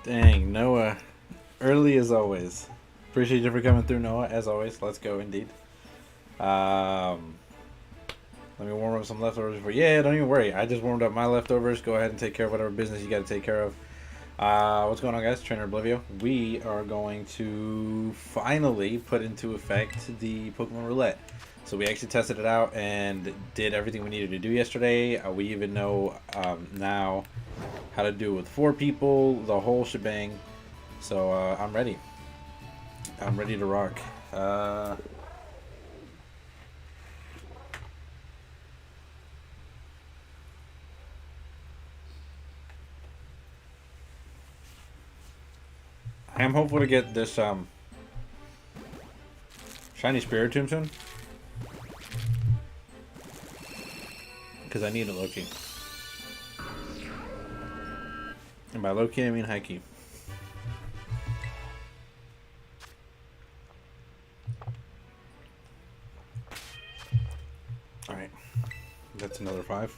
Dang, Noah. Early as always. Appreciate you for coming through, Noah. As always, let's go indeed. Um, Let me warm up some leftovers for you. Yeah, don't even worry. I just warmed up my leftovers. Go ahead and take care of whatever business you got to take care of. What's going on, guys? Trainer Oblivio. We are going to finally put into effect the Pokemon Roulette. So we actually tested it out and did everything we needed to do yesterday. We even know now how to do it with 4 people, the whole shebang. So I'm ready. I'm ready to rock. I am hopeful to get this shiny Spiritomb soon, because I need it low-key. And by low-key, I mean high-key. Alright. That's another 5.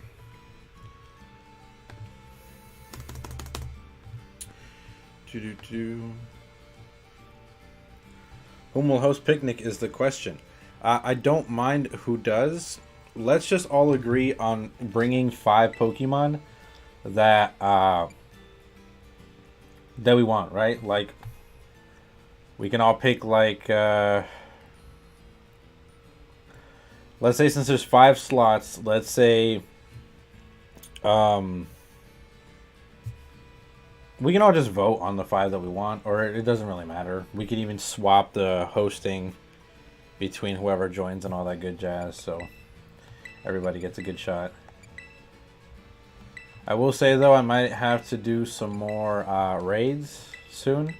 Whom will host picnic is the question. I don't mind who does. Let's just all agree on bringing 5 Pokemon that that we want, right? Like, we can all pick, like, let's say since there's 5 slots, let's say we can all just vote on the 5 that we want, or it doesn't really matter. We could even swap the hosting between whoever joins and all that good jazz, so everybody gets a good shot. I will say, though, I might have to do some more raids soon,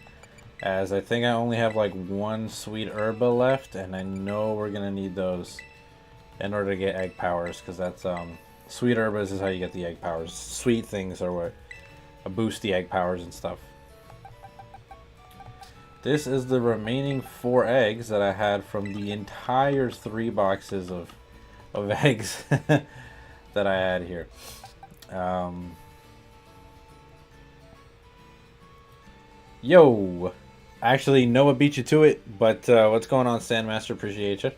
as I think I only have like 1 Sweet Herba left, and I know we're going to need those in order to get egg powers, because that's Sweet Herbas is how you get the egg powers. Sweet things are what boost the egg powers and stuff. This is the remaining 4 eggs that I had from the entire 3 boxes of eggs that I had here. Yo! Actually, Noah beat you to it, but what's going on, Sandmaster? Appreciate you.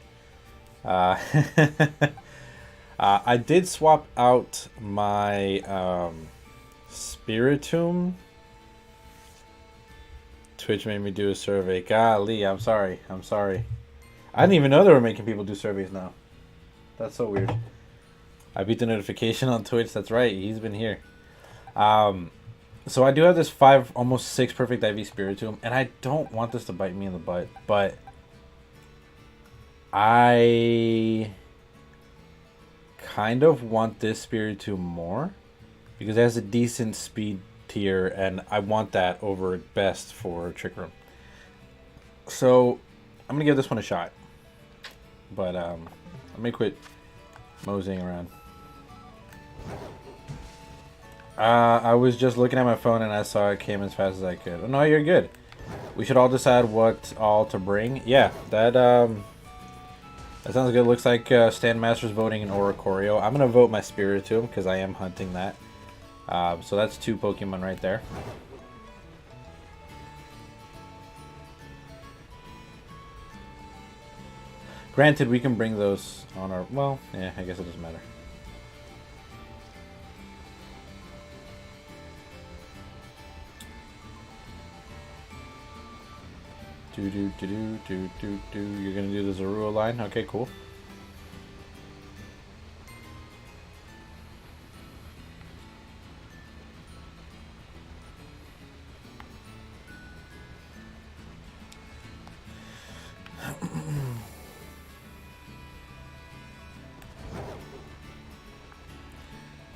I did swap out my Spiritomb. Twitch made me do a survey. Golly, I'm sorry. I'm sorry. I didn't even know they were making people do surveys now. That's so weird. I beat the notification on Twitch. That's right. He's been here. So I do have this 5, almost 6 perfect IV Spiritomb, and I don't want this to bite me in the butt, but I kind of want this Spiritomb more because it has a decent speed tier, and I want that over best for Trick Room. So I'm gonna give this one a shot, but let me quit moseying around. I was just looking at my phone and I saw it came as fast as I could. Oh, no, you're good. We should all decide what all to bring. Yeah, that sounds good. Looks like Stan Master's voting in Oricorio. I'm gonna vote my Spiritomb because I am hunting that. So that's 2 Pokemon right there. Granted, we can bring those on our... Well, yeah, I guess it doesn't matter. You're gonna do the Zorua line? Okay, cool.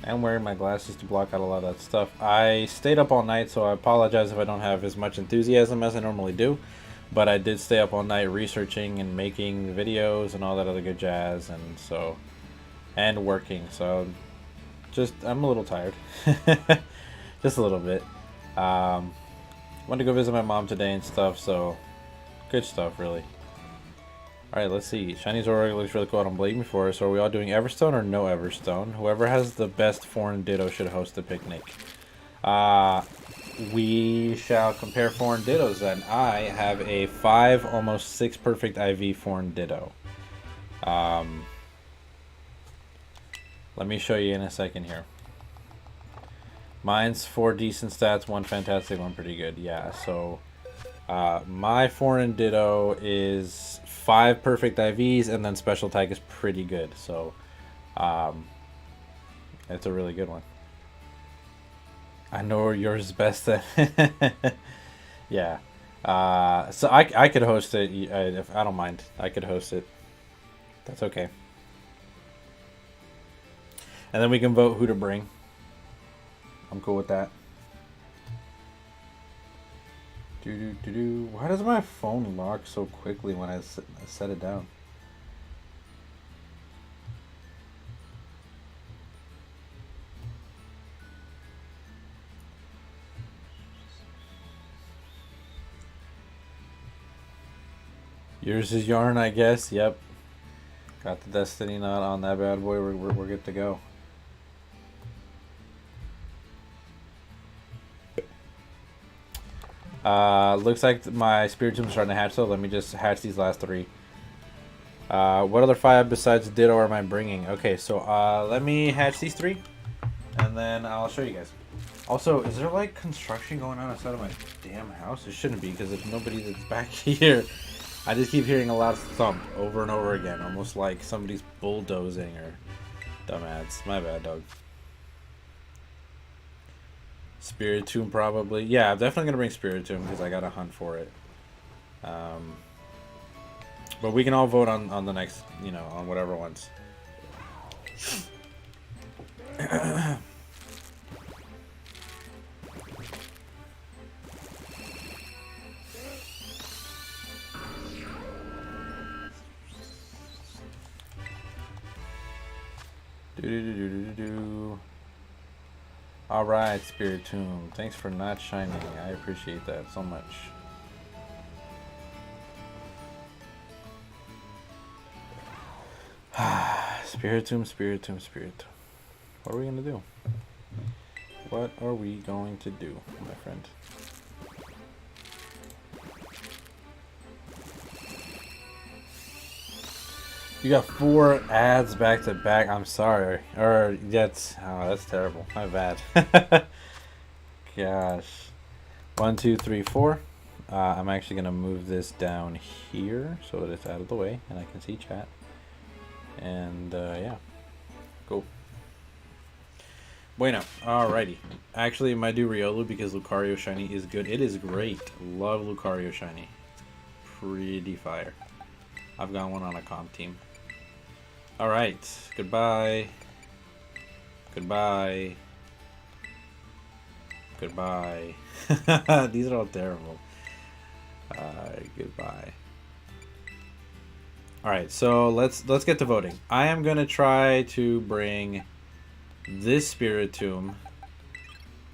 I'm wearing my glasses to block out a lot of that stuff. I stayed up all night, so I apologize if I don't have as much enthusiasm as I normally do. But I did stay up all night researching and making videos and all that other good jazz, and working. So I'm a little tired, just a little bit. Went to go visit my mom today and stuff, so good stuff, really. Alright, let's see. Shiny Zoroark looks really cool. I don't blame me for it. So are we all doing Everstone or no Everstone? Whoever has the best foreign Ditto should host the picnic. we shall compare foreign dittos then. I have a 5, almost 6 perfect IV foreign ditto. Let me show you in a second here. Mine's 4 decent stats, 1 fantastic, 1 pretty good. Yeah, so my foreign ditto is 5 perfect IVs, and then special attack is pretty good. So it's a really good one. I know yours is best then. Yeah. So I could host it if I don't mind. I could host it. That's okay. And then we can vote who to bring. I'm cool with that. Why does my phone lock so quickly when I set it down? Yours is yarn, I guess. Yep. Got the destiny knot on that bad boy. We're good to go. Looks like my Spiritomb is starting to hatch, so let me just hatch these last 3. What other 5 besides Ditto am I bringing? Okay, so let me hatch these 3, and then I'll show you guys. Also, is there like construction going on outside of my damn house? It shouldn't be, because there's nobody that's back here. I just keep hearing a loud thump over and over again, almost like somebody's bulldozing or dumbass. My bad, dog. Spiritomb probably. Yeah, I'm definitely gonna bring Spiritomb because I gotta hunt for it. But we can all vote on the next, on whatever ones. Alright, Spiritomb. Thanks for not shining. I appreciate that so much. Spiritomb. What are we going to do? What are we going to do, my friend? You got 4 ads back to back. I'm sorry. Or that's terrible. My bad. Gosh. 1, 2, 3, 4. I'm actually gonna move this down here so that it's out of the way and I can see chat. And yeah, cool. Bueno. Alrighty. Actually, I might do Riolu because Lucario Shiny is good. It is great. Love Lucario Shiny. Pretty fire. I've got one on a comp team. Alright, goodbye. Goodbye. Goodbye. These are all terrible. Goodbye. Alright, so let's get to voting. I am gonna try to bring this Spiritomb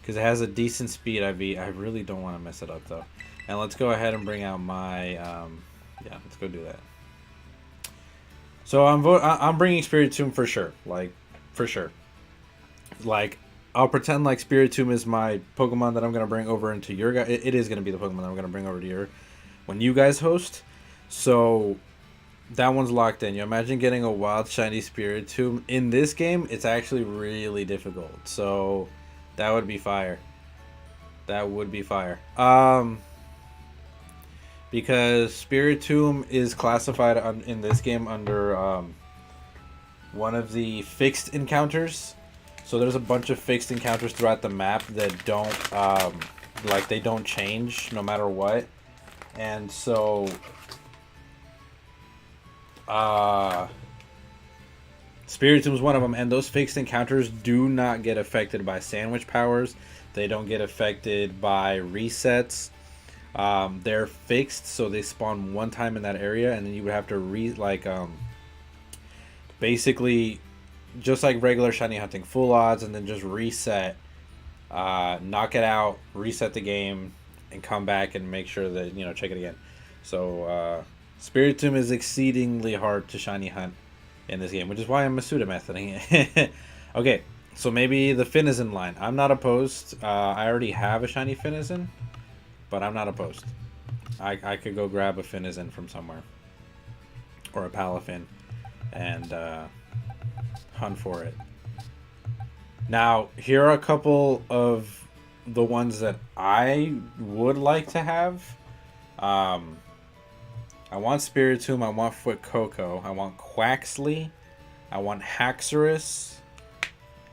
because it has a decent speed IV. I really don't want to mess it up though. And let's go ahead and bring out my yeah, let's go do that. So I'm bringing Spiritomb for sure, like for sure. Like I'll pretend like Spiritomb is my Pokemon that I'm gonna bring over into your guys. It is gonna be the Pokemon that I'm gonna bring over to your when you guys host. So that one's locked in. You imagine getting a wild shiny Spiritomb in this game? It's actually really difficult. So that would be fire. That would be fire. Because Spiritomb is classified in this game under one of the fixed encounters. So there's a bunch of fixed encounters throughout the map that don't they don't change no matter what. And so Spiritomb is one of them, and those fixed encounters do not get affected by sandwich powers. They don't get affected by resets. They're fixed, so they spawn one time in that area, and then you would have to basically just like regular shiny hunting, full odds, and then just reset, knock it out, reset the game, and come back and make sure that check it again. So Spiritomb is exceedingly hard to shiny hunt in this game, which is why I'm Masuda methoding it. Okay, So maybe the Finizen line. I'm not opposed. I already have a shiny Finizen, but I'm not opposed. I could go grab a Finizen from somewhere. Or a Palafin. And hunt for it. Now, here are a couple of the ones that I would like to have. I want Spiritomb, I want Fuecoco, I want Quaxley, I want Haxorus,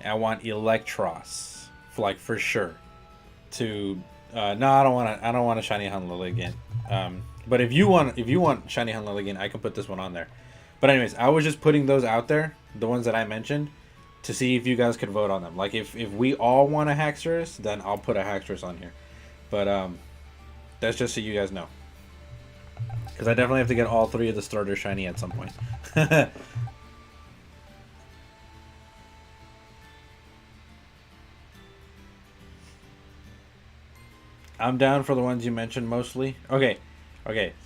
and I want Electros, for sure. To no, I don't want a shiny Hunlilligan. But if you want shiny Hunlilligan, I can put this one on there. But anyways, I was just putting those out there, the ones that I mentioned, to see if you guys could vote on them. Like, if we all want a Haxorus, then I'll put a Haxorus on here. But that's just so you guys know. Because I definitely have to get all three of the starters shiny at some point. I'm down for the ones you mentioned mostly. Okay,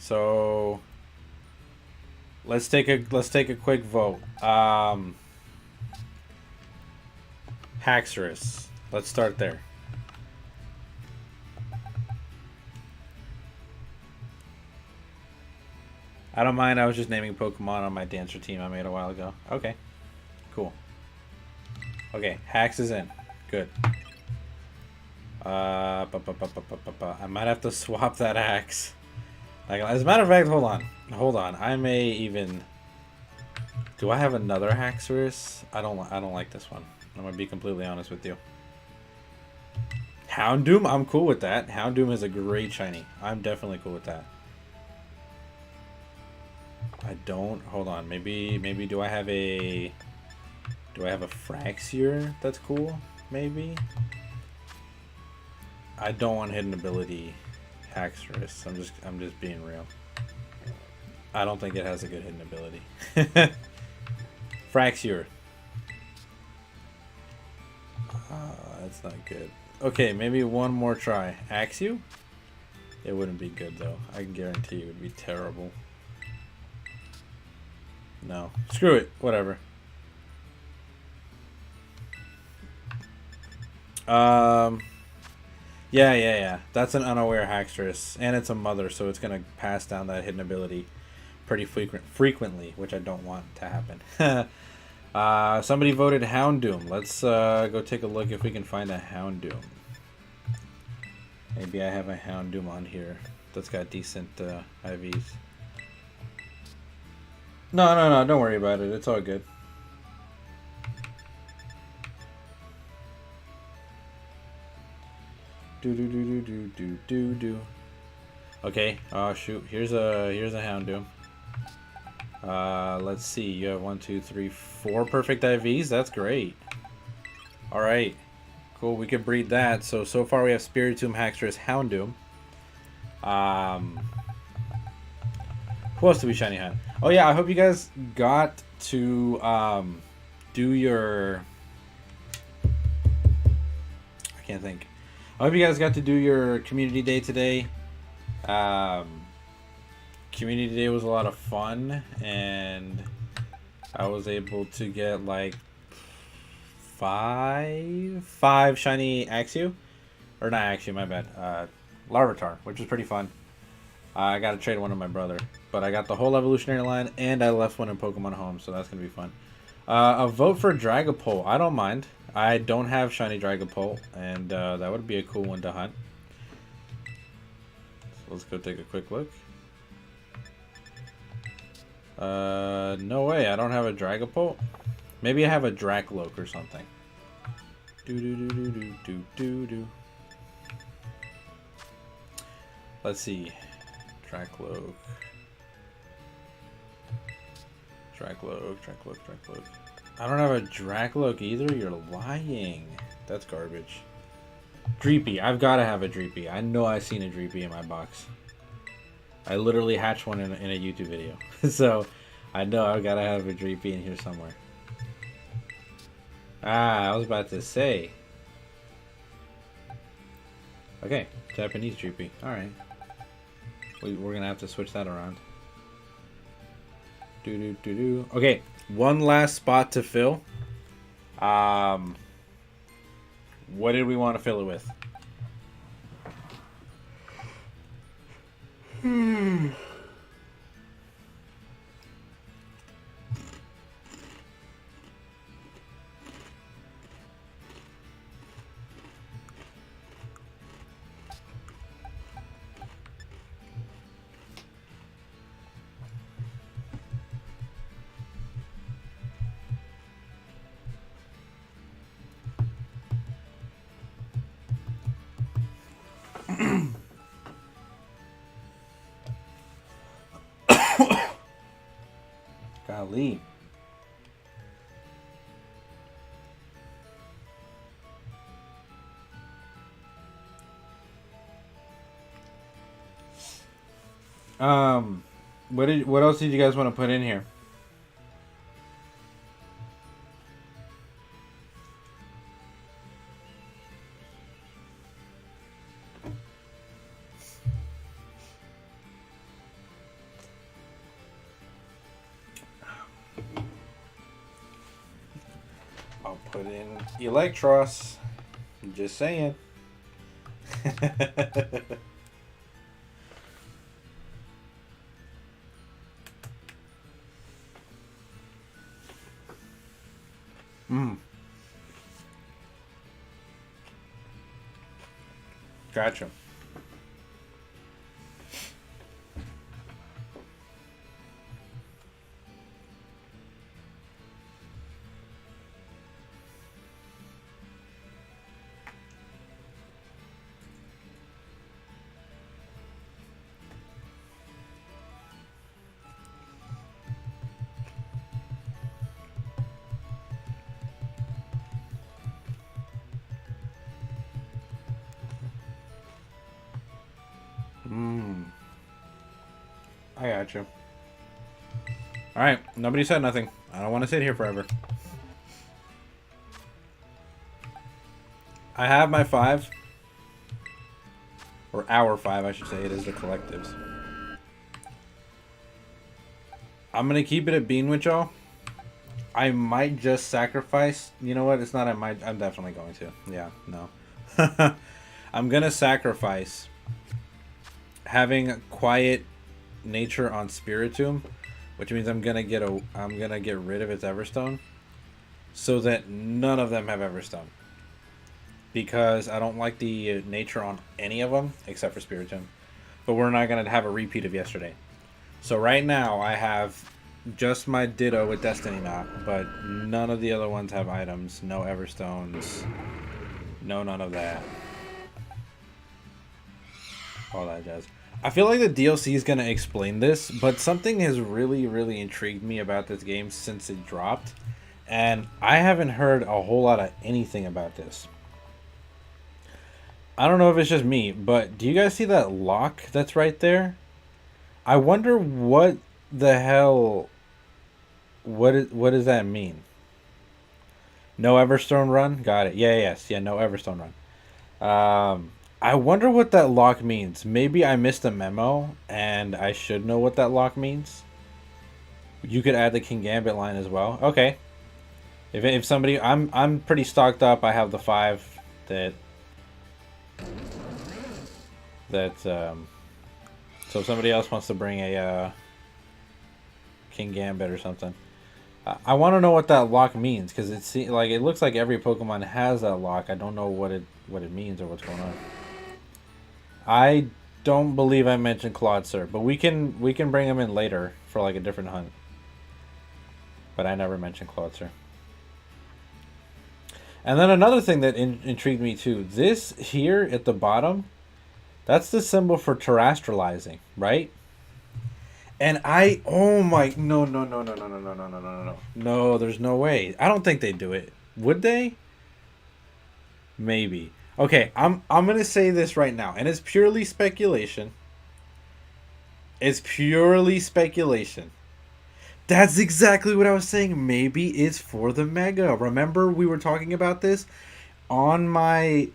so let's take a quick vote. Haxorus. Let's start there. I don't mind. I was just naming Pokemon on my dancer team I made a while ago. Okay, cool. Okay, Hax is in. Good. I might have to swap that axe. Like, as a matter of fact, hold on. I may even. Do I have another Haxorus? I don't like this one. I'm gonna be completely honest with you. Houndoom, I'm cool with that. Houndoom is a great shiny. I'm definitely cool with that. I don't. Hold on. Maybe do I have a Fraxier that's cool? Maybe. I don't want hidden ability Haxorus. I'm just being real. I don't think it has a good hidden ability. Fraxier. That's not good. Okay, maybe one more try. Axew? It wouldn't be good though. I can guarantee it would be terrible. No. Screw it. Whatever. Yeah. That's an unaware Haxorus. And it's a mother, so it's going to pass down that hidden ability pretty frequently, which I don't want to happen. Somebody voted Houndoom. Let's go take a look if we can find a Houndoom. Maybe I have a Houndoom on here that's got decent IVs. No, don't worry about it. It's all good. Do. Okay. Oh shoot. Here's a Houndoom. Let's see. You have 1, 2, 3, 4 perfect IVs. That's great. All right. Cool. We could breed that. So far we have Spiritomb, Haxorus, Houndoom. Who else do we shiny hunt? Oh yeah, I hope you guys got to do your. I can't think. I hope you guys got to do your community day today. Community day was a lot of fun, and I was able to get like five shiny Axew, or not Axew, my bad. Larvitar, which was pretty fun. I got to trade one of my brother, but I got the whole evolutionary line, and I left one in Pokemon Home, so that's gonna be fun. A vote for Dragapult. I don't mind. I don't have shiny Dragapult, and that would be a cool one to hunt. So let's go take a quick look. No way. I don't have a Dragapult. Maybe I have a Dracloak or something. Do. Let's see. Dracloak. I don't have a Dracloak either. You're lying. That's garbage. Dreepy. I've got to have a Dreepy. I know I've seen a Dreepy in my box. I literally hatched one in a YouTube video. So, I know I've got to have a Dreepy in here somewhere. I was about to say. Okay, Japanese Dreepy. Alright. We're going to have to switch that around. Okay, one last spot to fill. What did we want to fill it with? Golly. What else did you guys want to put in here? I'll put in Electros. Just saying. Gotcha. I got you. Alright, nobody said nothing. I don't want to sit here forever. I have my 5. Or our 5, I should say. It is the collectives. I'm going to keep it at bean with y'all. I might just sacrifice. You know what? It's not I might. I'm definitely going to. Yeah, no. I'm going to sacrifice having quiet nature on Spiritomb, which means I'm gonna get rid of its Everstone, so that none of them have Everstone, because I don't like the nature on any of them except for Spiritomb. But we're not gonna have a repeat of yesterday. So right now I have just my Ditto with Destiny Knot, but none of the other ones have items. No Everstones. No, none of that. All that jazz. I feel like the DLC is going to explain this, but something has really, really intrigued me about this game since it dropped, and I haven't heard a whole lot of anything about this. I don't know if it's just me, but do you guys see that lock that's right there? I wonder what the hell... What does that mean? No Everstone run? Got it. Yeah, no Everstone run. I wonder what that lock means. Maybe I missed a memo, and I should know what that lock means. You could add the King Gambit line as well. Okay. If somebody... I'm pretty stocked up. I have the 5 that... So if somebody else wants to bring a King Gambit or something... I want to know what that lock means, because it looks like every Pokemon has that lock. I don't know what it means or what's going on. I don't believe I mentioned Claude Sir, but we can bring him in later for like a different hunt. But I never mentioned Claude Sir. And then another thing that intrigued me too. This here at the bottom, that's the symbol for terrestrializing, right? And no, there's no way. I don't think they do it. Would they? Maybe. Okay, I'm gonna say this right now, and it's purely speculation. It's purely speculation. That's exactly what I was saying. Maybe it's for the Mega. Remember we were talking about this on my...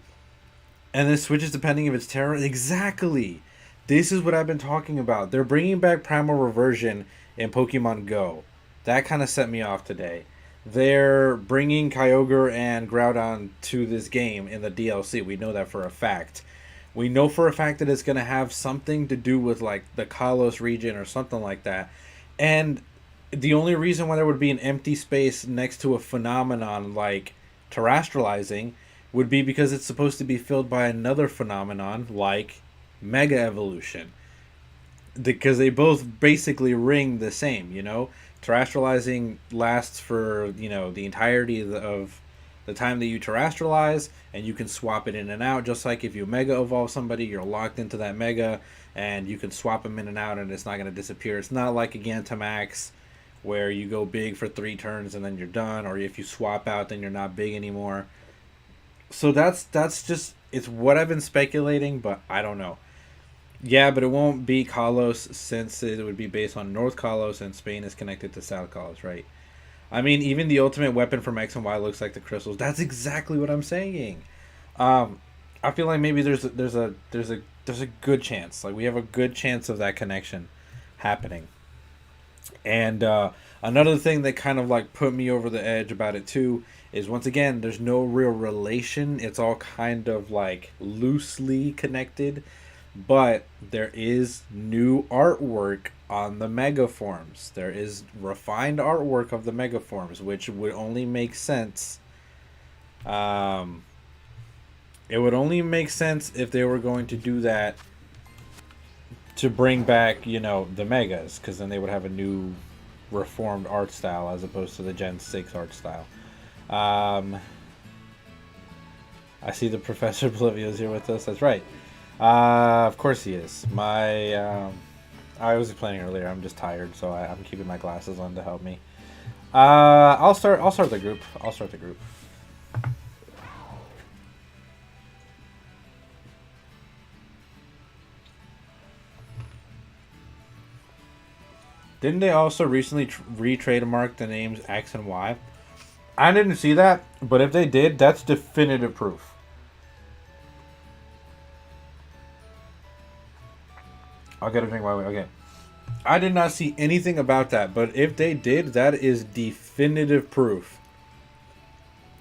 And this switches depending if it's Terra. Exactly. This is what I've been talking about. They're bringing back Primal Reversion in Pokemon Go. That kind of set me off today. they're bringing Kyogre and Groudon to this game in the DLC. We know that for a fact. We know for a fact that it's going to have something to do with like the Kalos region or something like that. And the only reason why there would be an empty space next to a phenomenon like terrestrializing would be because it's supposed to be filled by another phenomenon like Mega Evolution. Because they both basically ring the same, you know? Terrestrializing lasts for, you know, the entirety of the time that you terrestrialize, and you can swap it in and out. Just like if you Mega Evolve somebody, you're locked into that Mega, and you can swap them in and out, and it's not going to disappear. It's not like a Gigantamax, where you go big for 3 turns and then you're done, or if you swap out, then you're not big anymore. So that's just it's what I've been speculating, but I don't know. Yeah, but it won't be Kalos since it would be based on North Kalos and Spain is connected to South Kalos, right? I mean, even the ultimate weapon from X and Y looks like the crystals. That's exactly what I'm saying. Um, I feel like maybe there's a good chance. Like we have a good chance of that connection happening. And another thing that kind of like put me over the edge about it too is once again there's no real relation. It's all kind of like loosely connected, but there is new artwork on the megaforms. There is refined artwork of the megaforms, which would only make sense. Um, it would only make sense if they were going to do that to bring back, you know, the megas, because then they would have a new reformed art style as opposed to the Gen 6 art style. Um, I see the Professor Oblivio's here with us. That's right. Of course he is. I was planning earlier. I'm just tired, so I'm keeping my glasses on to help me. I'll start the group. I'll start the group. Didn't they also recently re-trademark the names X and Y? I didn't see that, but if they did, that's definitive proof. I'll get a drink while we. Okay. I did not see anything about that, but if they did, that is definitive proof.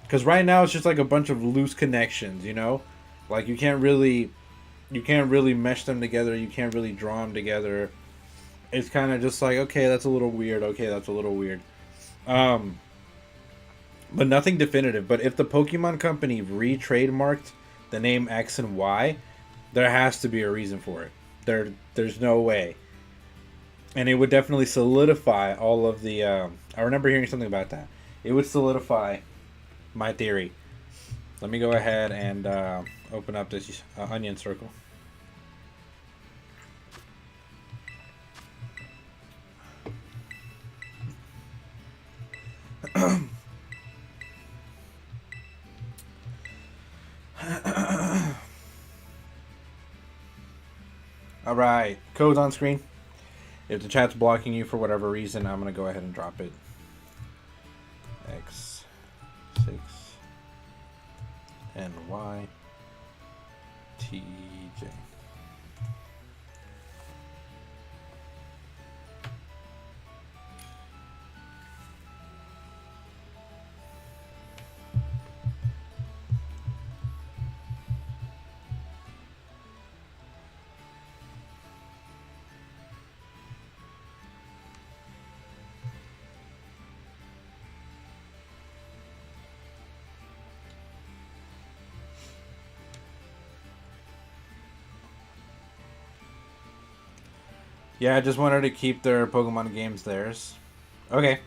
Because right now it's just like a bunch of loose connections, you know, like you can't really mesh them together. You can't really draw them together. It's kind of just like, okay, that's a little weird. Okay, that's a little weird. Um, but nothing definitive. But if the Pokemon Company re-trademarked the name X and Y, there has to be a reason for it. There's no way. And it would definitely solidify all of the. I remember hearing something about that. It would solidify my theory. Let me go ahead and open up this onion circle. All right, code's on screen. If the chat's blocking you for whatever reason, I'm gonna go ahead and drop it. X6 and Y TJ. Yeah, I just wanted to keep their Pokemon games theirs. Okay.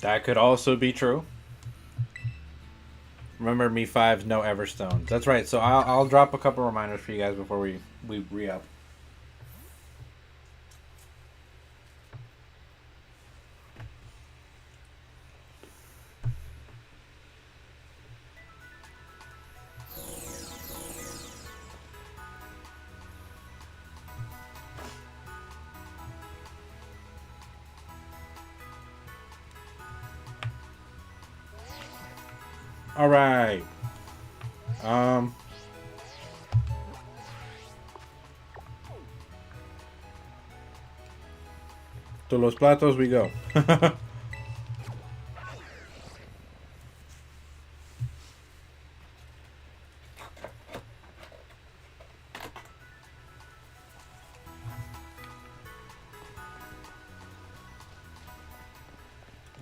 That could also be true. Remember, Me 5's no Everstones. That's right. So I'll drop a couple reminders for you guys before we re-up. All right. To los platos we go.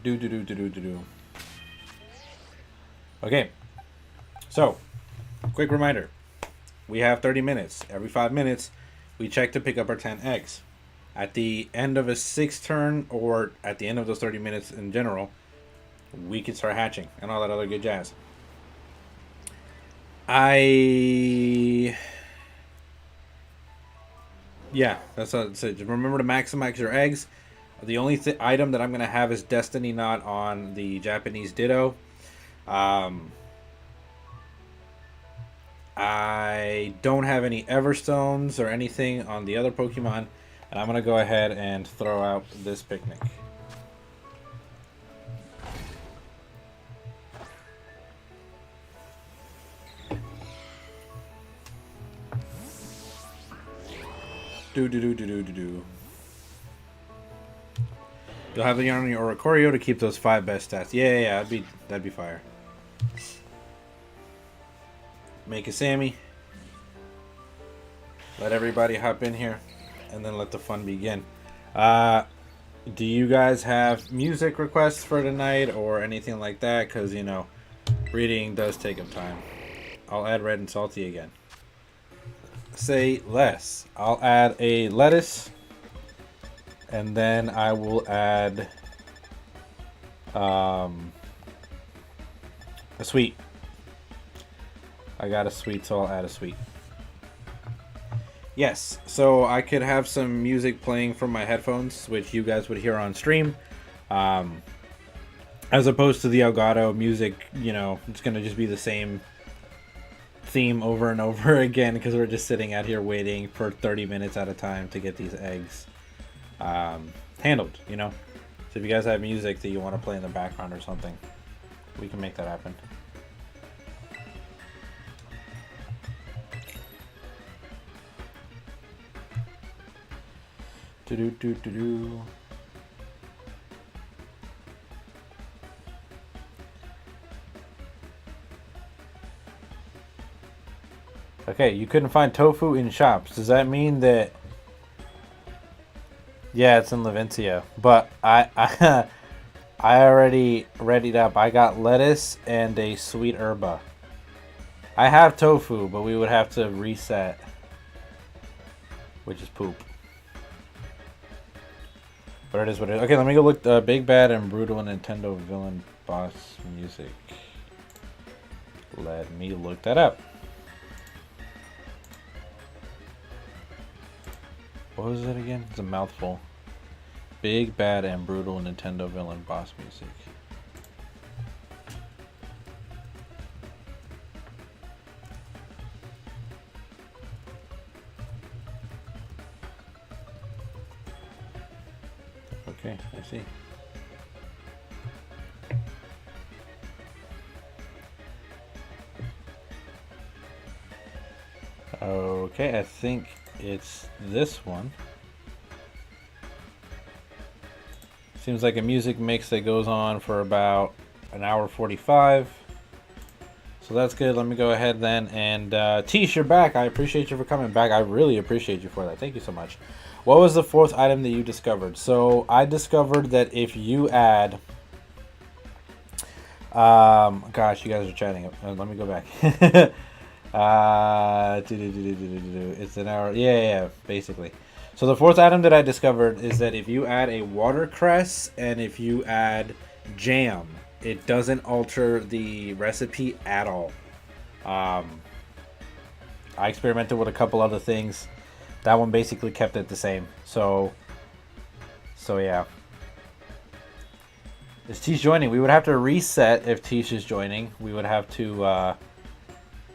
Do. Okay. So, quick reminder. We have 30 minutes. Every 5 minutes, we check to pick up our 10 eggs. At the end of a 6th turn, or at the end of those 30 minutes in general, we can start hatching and all that other good jazz. Yeah, that's what it said. Just remember to maximize your eggs. The only item that I'm going to have is Destiny Knot on the Japanese Ditto. I don't have any Everstones or anything on the other Pokemon. And I'm going to go ahead and throw out this picnic. Do. You'll have the Yarny or Oricorio to keep those 5 best stats. Yeah, that'd be fire. Make a Sammy. Let everybody hop in here, and then let the fun begin. Do you guys have music requests for tonight or anything like that? Because, you know, reading does take up time. I'll add Red and Salty again. Say less. I'll add a lettuce, and then I will add a sweet. I got a sweet, so I'll add a sweet. Yes, so I could have some music playing from my headphones, which you guys would hear on stream. As opposed to the Elgato music, you know, it's going to just be the same theme over and over again because we're just sitting out here waiting for 30 minutes at a time to get these eggs handled, you know. So if you guys have music that you want to play in the background or something, we can make that happen. Do. Okay, you couldn't find tofu in shops. Does that mean that... Yeah, it's in Levencia. But I already readied up. I got lettuce and a sweet herba. I have tofu, but we would have to reset. Which is poop. But it is what it is. Okay, let me go look Big Bad and Brutal Nintendo Villain Boss Music. Let me look that up. What was it again? It's a mouthful. Big Bad and Brutal Nintendo Villain Boss Music. Okay, I see. Okay, I think it's this one. Seems like a music mix that goes on for about an hour 45. So that's good. Let me go ahead then. And Tish, you're back. I appreciate you for coming back. I really appreciate you for that. Thank you so much. What was the 4th item that you discovered? So I discovered that if you add... gosh, you guys are chatting. Let me go back. It's an hour. Yeah, basically. So the 4th item that I discovered is that if you add a watercress and if you add jam, it doesn't alter the recipe at all. I experimented with a couple other things. That one basically kept it the same. So yeah. Is Tish joining? We would have to reset if Tish is joining. We would have to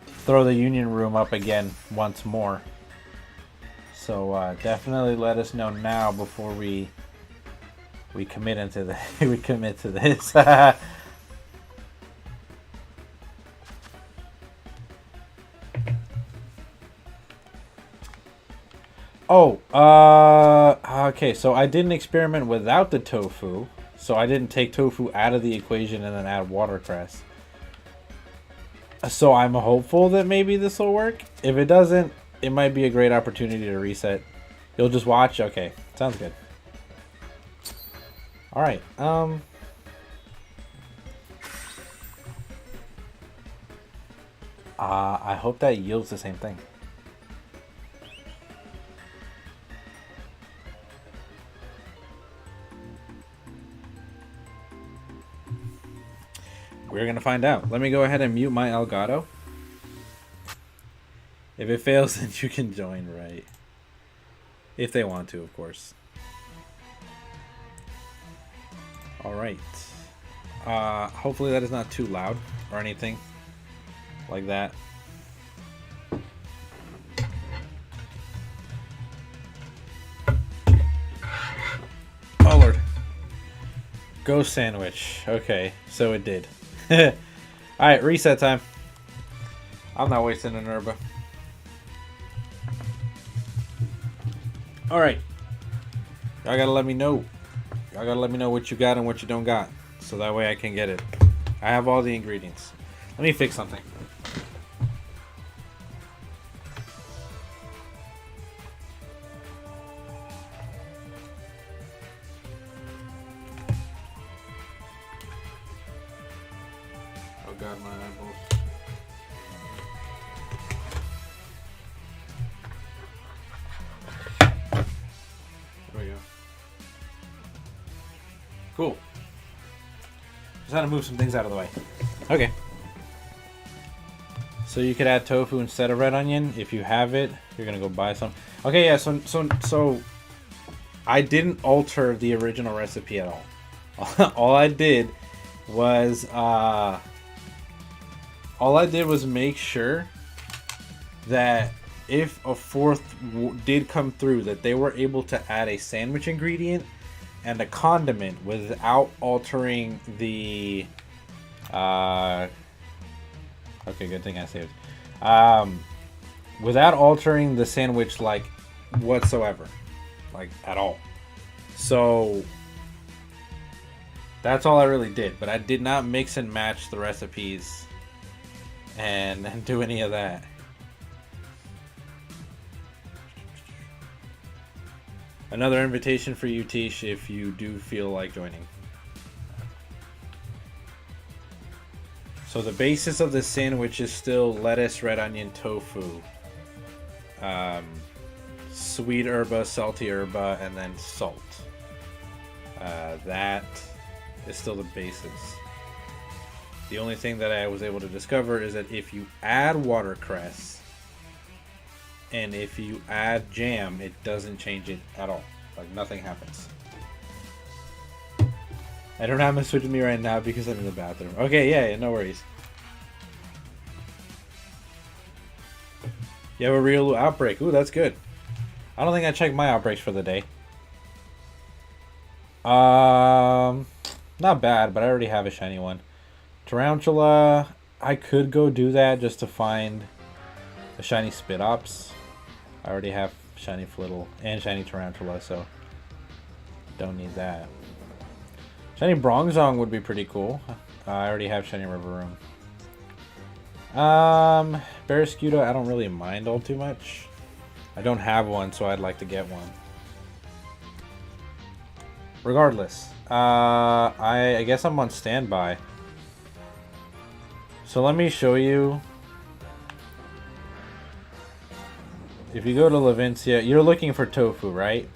throw the union room up again once more. So definitely let us know now before we commit into the we commit to this. Oh, okay, so I didn't experiment without the tofu. So I didn't take tofu out of the equation and then add watercress. So I'm hopeful that maybe this will work. If it doesn't, it might be a great opportunity to reset. You'll just watch? Okay, sounds good. Alright, I hope that yields the same thing. We're gonna find out. Let me go ahead and mute my Elgato. If it fails, then you can join, right? If they want to, of course. Alright. Hopefully that is not too loud or anything like that. Oh lord. Ghost sandwich. Okay, so it did. Alright, reset time. I'm not wasting an herba. Alright. Y'all gotta let me know. Y'all gotta let me know what you got and what you don't got. So that way I can get it. I have all the ingredients. Let me fix something. Oh god, my eyeballs. There we go. Cool. Just had to move some things out of the way. Okay. So you could add tofu instead of red onion. If you have it, you're gonna go buy some. Okay, yeah, so I didn't alter the original recipe at all. All I did was make sure that if a fourth did come through, that they were able to add a sandwich ingredient and a condiment without altering the okay, good thing I saved. Without altering the sandwich like whatsoever, like at all. So that's all I really did, but I did not mix and match the recipes and do any of that. Another invitation for you, Tish, if you do feel like joining. So the basis of the sandwich is still lettuce, red onion, tofu, sweet herba, salty herba, and then salt. That is still the basis. The only thing that I was able to discover is that if you add watercress and if you add jam, it doesn't change it at all. Like nothing happens. I don't have to switch with me right now because I'm in the bathroom. Okay, yeah, no worries. You have a real outbreak. Ooh, that's good. I don't think I checked my outbreaks for the day. Not bad, but I already have a shiny one. Tarantula, I could go do that just to find a shiny Spitops. I already have shiny Flittle and shiny Tarantula, so don't need that. Shiny Bronzong would be pretty cool. I already have shiny Rivaroom. Barraskewda, I don't really mind all too much. I don't have one, so I'd like to get one. Regardless, I guess I'm on standby. So let me show you. If you go to Levincia, you're looking for tofu, right?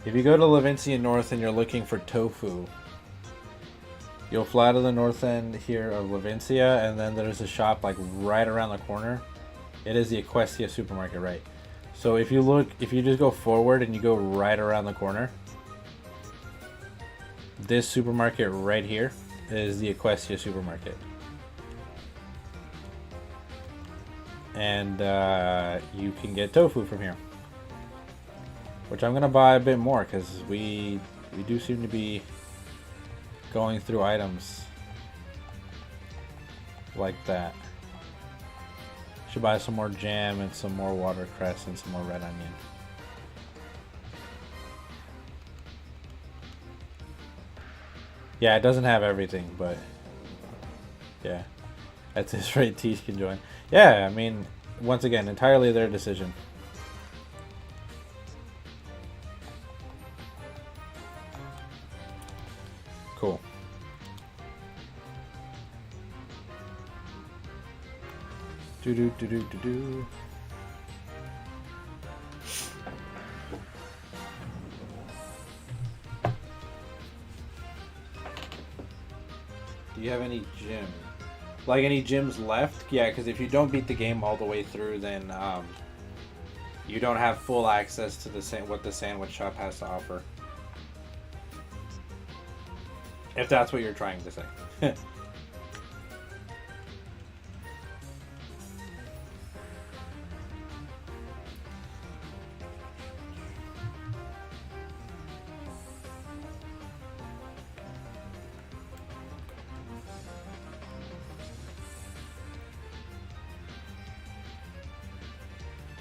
If you go to Levincia North and you're looking for tofu, you'll fly to the north end here of Levincia, and then there's a shop like right around the corner. It is the Equestria supermarket, right? So if you look, if you just go forward and you go right around the corner, this supermarket right here is the Equestria supermarket. And you can get tofu from here, which I'm gonna buy a bit more because we do seem to be going through items like that. Should buy some more jam and some more watercress and some more red onion. Yeah, it doesn't have everything, but yeah, at this rate, Teach can join. Yeah, I mean, once again, entirely their decision. Cool. Do do do do do do. Do you have any gym? Like any gyms left? Yeah, because if you don't beat the game all the way through, then you don't have full access to the what the sandwich shop has to offer. If that's what you're trying to say.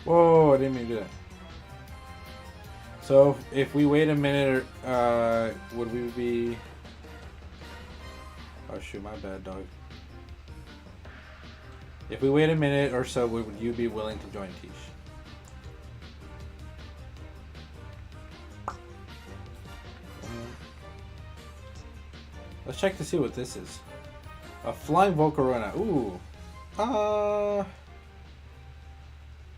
Whoa, I didn't mean to do that. So, if we wait a minute, would we be... Oh shoot, my bad, dog. If we wait a minute or so, would you be willing to join Tish? Let's check to see what this is. A flying Volcarona. Ooh.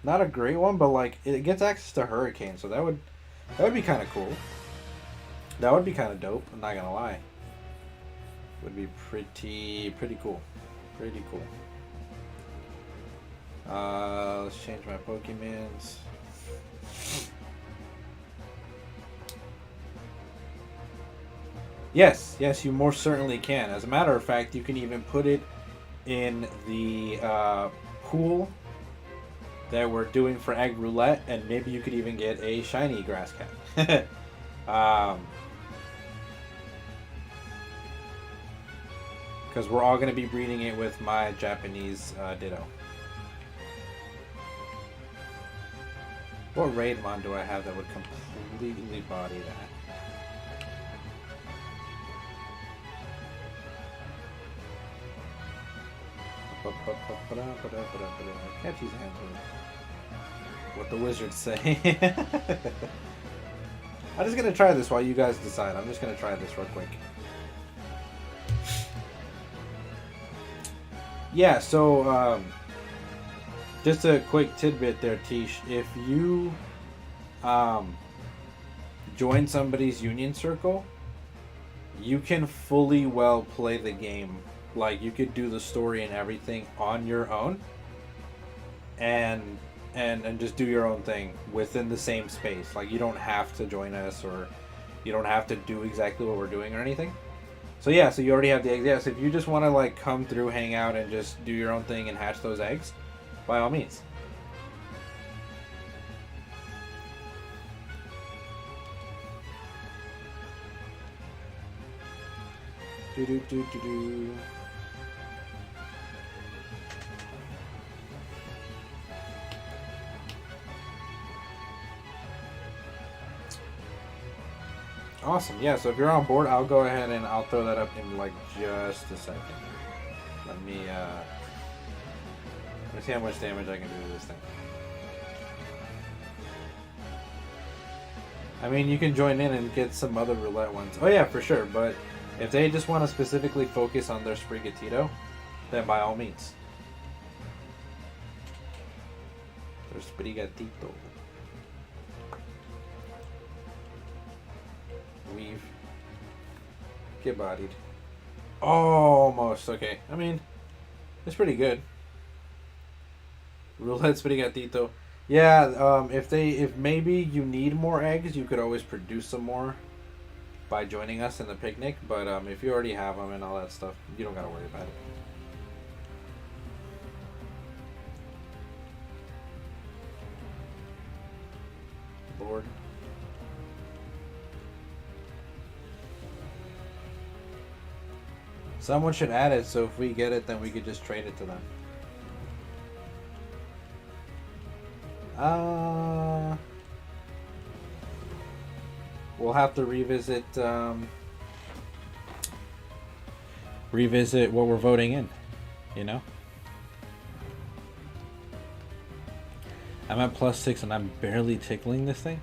Not a great one, but like it gets access to Hurricane, so that would be kind of cool. That would be kind of dope. I'm not gonna lie. Would be pretty cool. Pretty cool. Let's change my Pokemons. Yes, you most certainly can. As a matter of fact, you can even put it in the pool that we're doing for Egg Roulette, and maybe you could even get a shiny grass cat. Because we're all going to be breeding it with my Japanese Ditto. What Raidmon do I have that would completely body that? Can't use hands with what the wizards say. I'm just gonna try this while you guys decide. I'm just gonna try this real quick. Yeah, so just a quick tidbit there, Tish. If you join somebody's union circle, you can fully well play the game. Like, you could do the story and everything on your own, and just do your own thing within the same space. Like, you don't have to join us, or you don't have to do exactly what we're doing or anything. So yeah, so you already have the eggs. Yeah, so if you just want to like come through, hang out, and just do your own thing and hatch those eggs, by all means. Do do do do do. Awesome. Yeah, so if you're on board, I'll go ahead and I'll throw that up in like just a second. Let me see how much damage I can do to this thing. I mean, you can join in and get some other roulette ones. Oh yeah, for sure, but if they just want to specifically focus on their Sprigatito, then by all means. Their Sprigatito. Weave. Get bodied. Almost. Okay. I mean, it's pretty good. Roulette Sprigatito. Yeah, if maybe you need more eggs, you could always produce some more by joining us in the picnic, but if you already have them and all that stuff, you don't gotta worry about it. Lord. Someone should add it, so if we get it, then we could just trade it to them. We'll have to revisit what we're voting in, you know? I'm at +6 and I'm barely tickling this thing.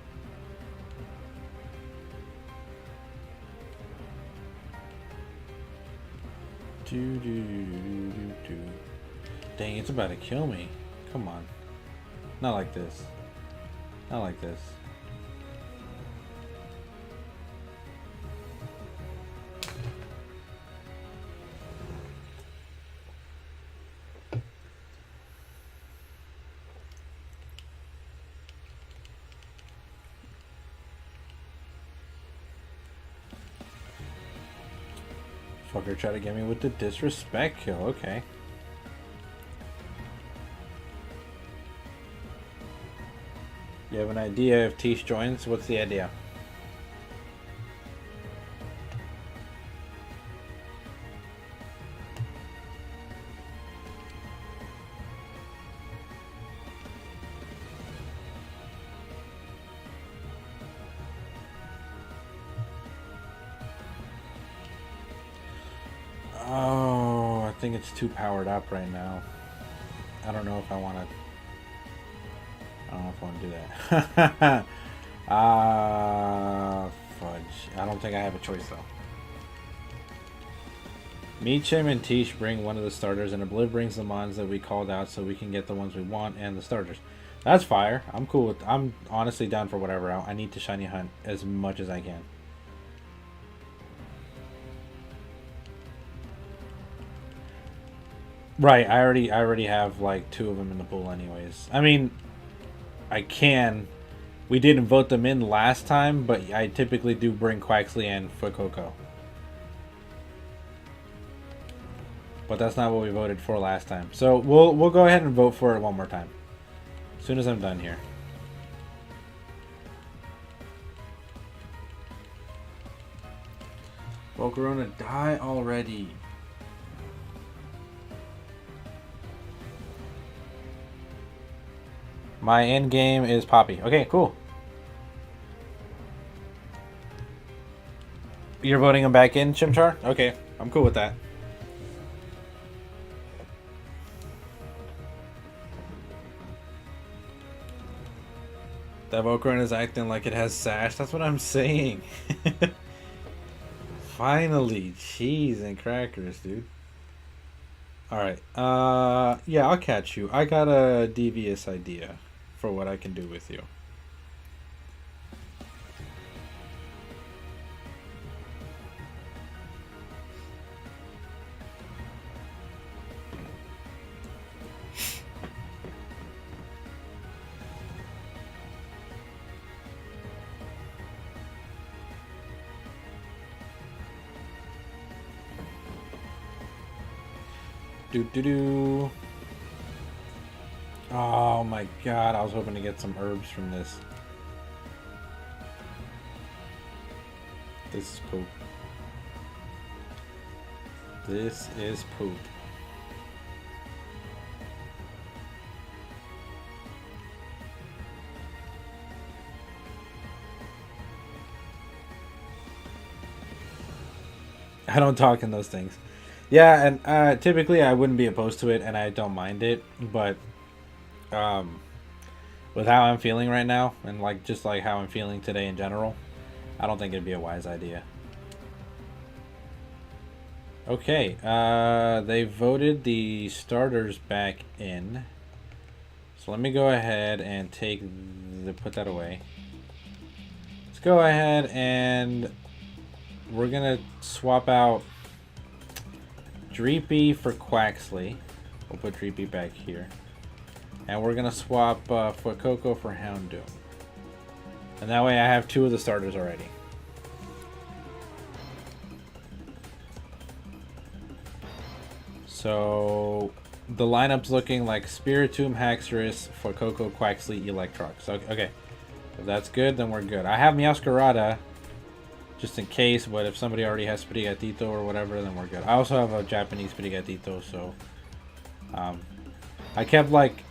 Dang, it's about to kill me. Come on. Not like this. Not like this. Fucker try to get me with the disrespect kill. Okay. You have an idea if Tish joins? What's the idea? Oh, I think it's too powered up right now. I don't know if I want to... I don't know if I want to do that. Fudge. I don't think I have a choice, though. Meechim and Tish bring one of the starters, and Obliv brings the mons that we called out so we can get the ones we want and the starters. That's fire. I'm cool with... I'm honestly down for whatever. I need to shiny hunt as much as I can. Right, I already have like 2 of them in the pool anyways. I mean, I can. We didn't vote them in last time, but I typically do bring Quaxley and Fuecoco. But that's not what we voted for last time. So we'll go ahead and vote for it one more time. As soon as I'm done here. Volcarona, die already. My end game is Poppy. Okay, cool. You're voting him back in, Chimchar? Okay, I'm cool with that. That Volcarona is acting like it has sash. That's what I'm saying. Finally, cheese and crackers, dude. Alright, yeah, I'll catch you. I got a devious idea for what I can do with you. Do. Oh my god, I was hoping to get some herbs from this. This is poop. This is poop. I don't talk in those things. Yeah, and typically I wouldn't be opposed to it, and I don't mind it, but with how I'm feeling right now, and like just like how I'm feeling today in general, I don't think it'd be a wise idea. Okay, they voted the starters back in, so let me go ahead and put that away. Let's go ahead and we're gonna swap out Dreepy for Quaxley. We'll put Dreepy back here. And we're going to swap Fuecoco for Houndoom. And that way I have 2 of the starters already. So the lineup's looking like Spiritomb, Haxorus, Fuecoco, Quaxley, Electrox. So, okay, if that's good, then we're good. I have Meowscarada just in case, but if somebody already has Sprigatito or whatever, then we're good. I also have a Japanese Sprigatito, so I kept like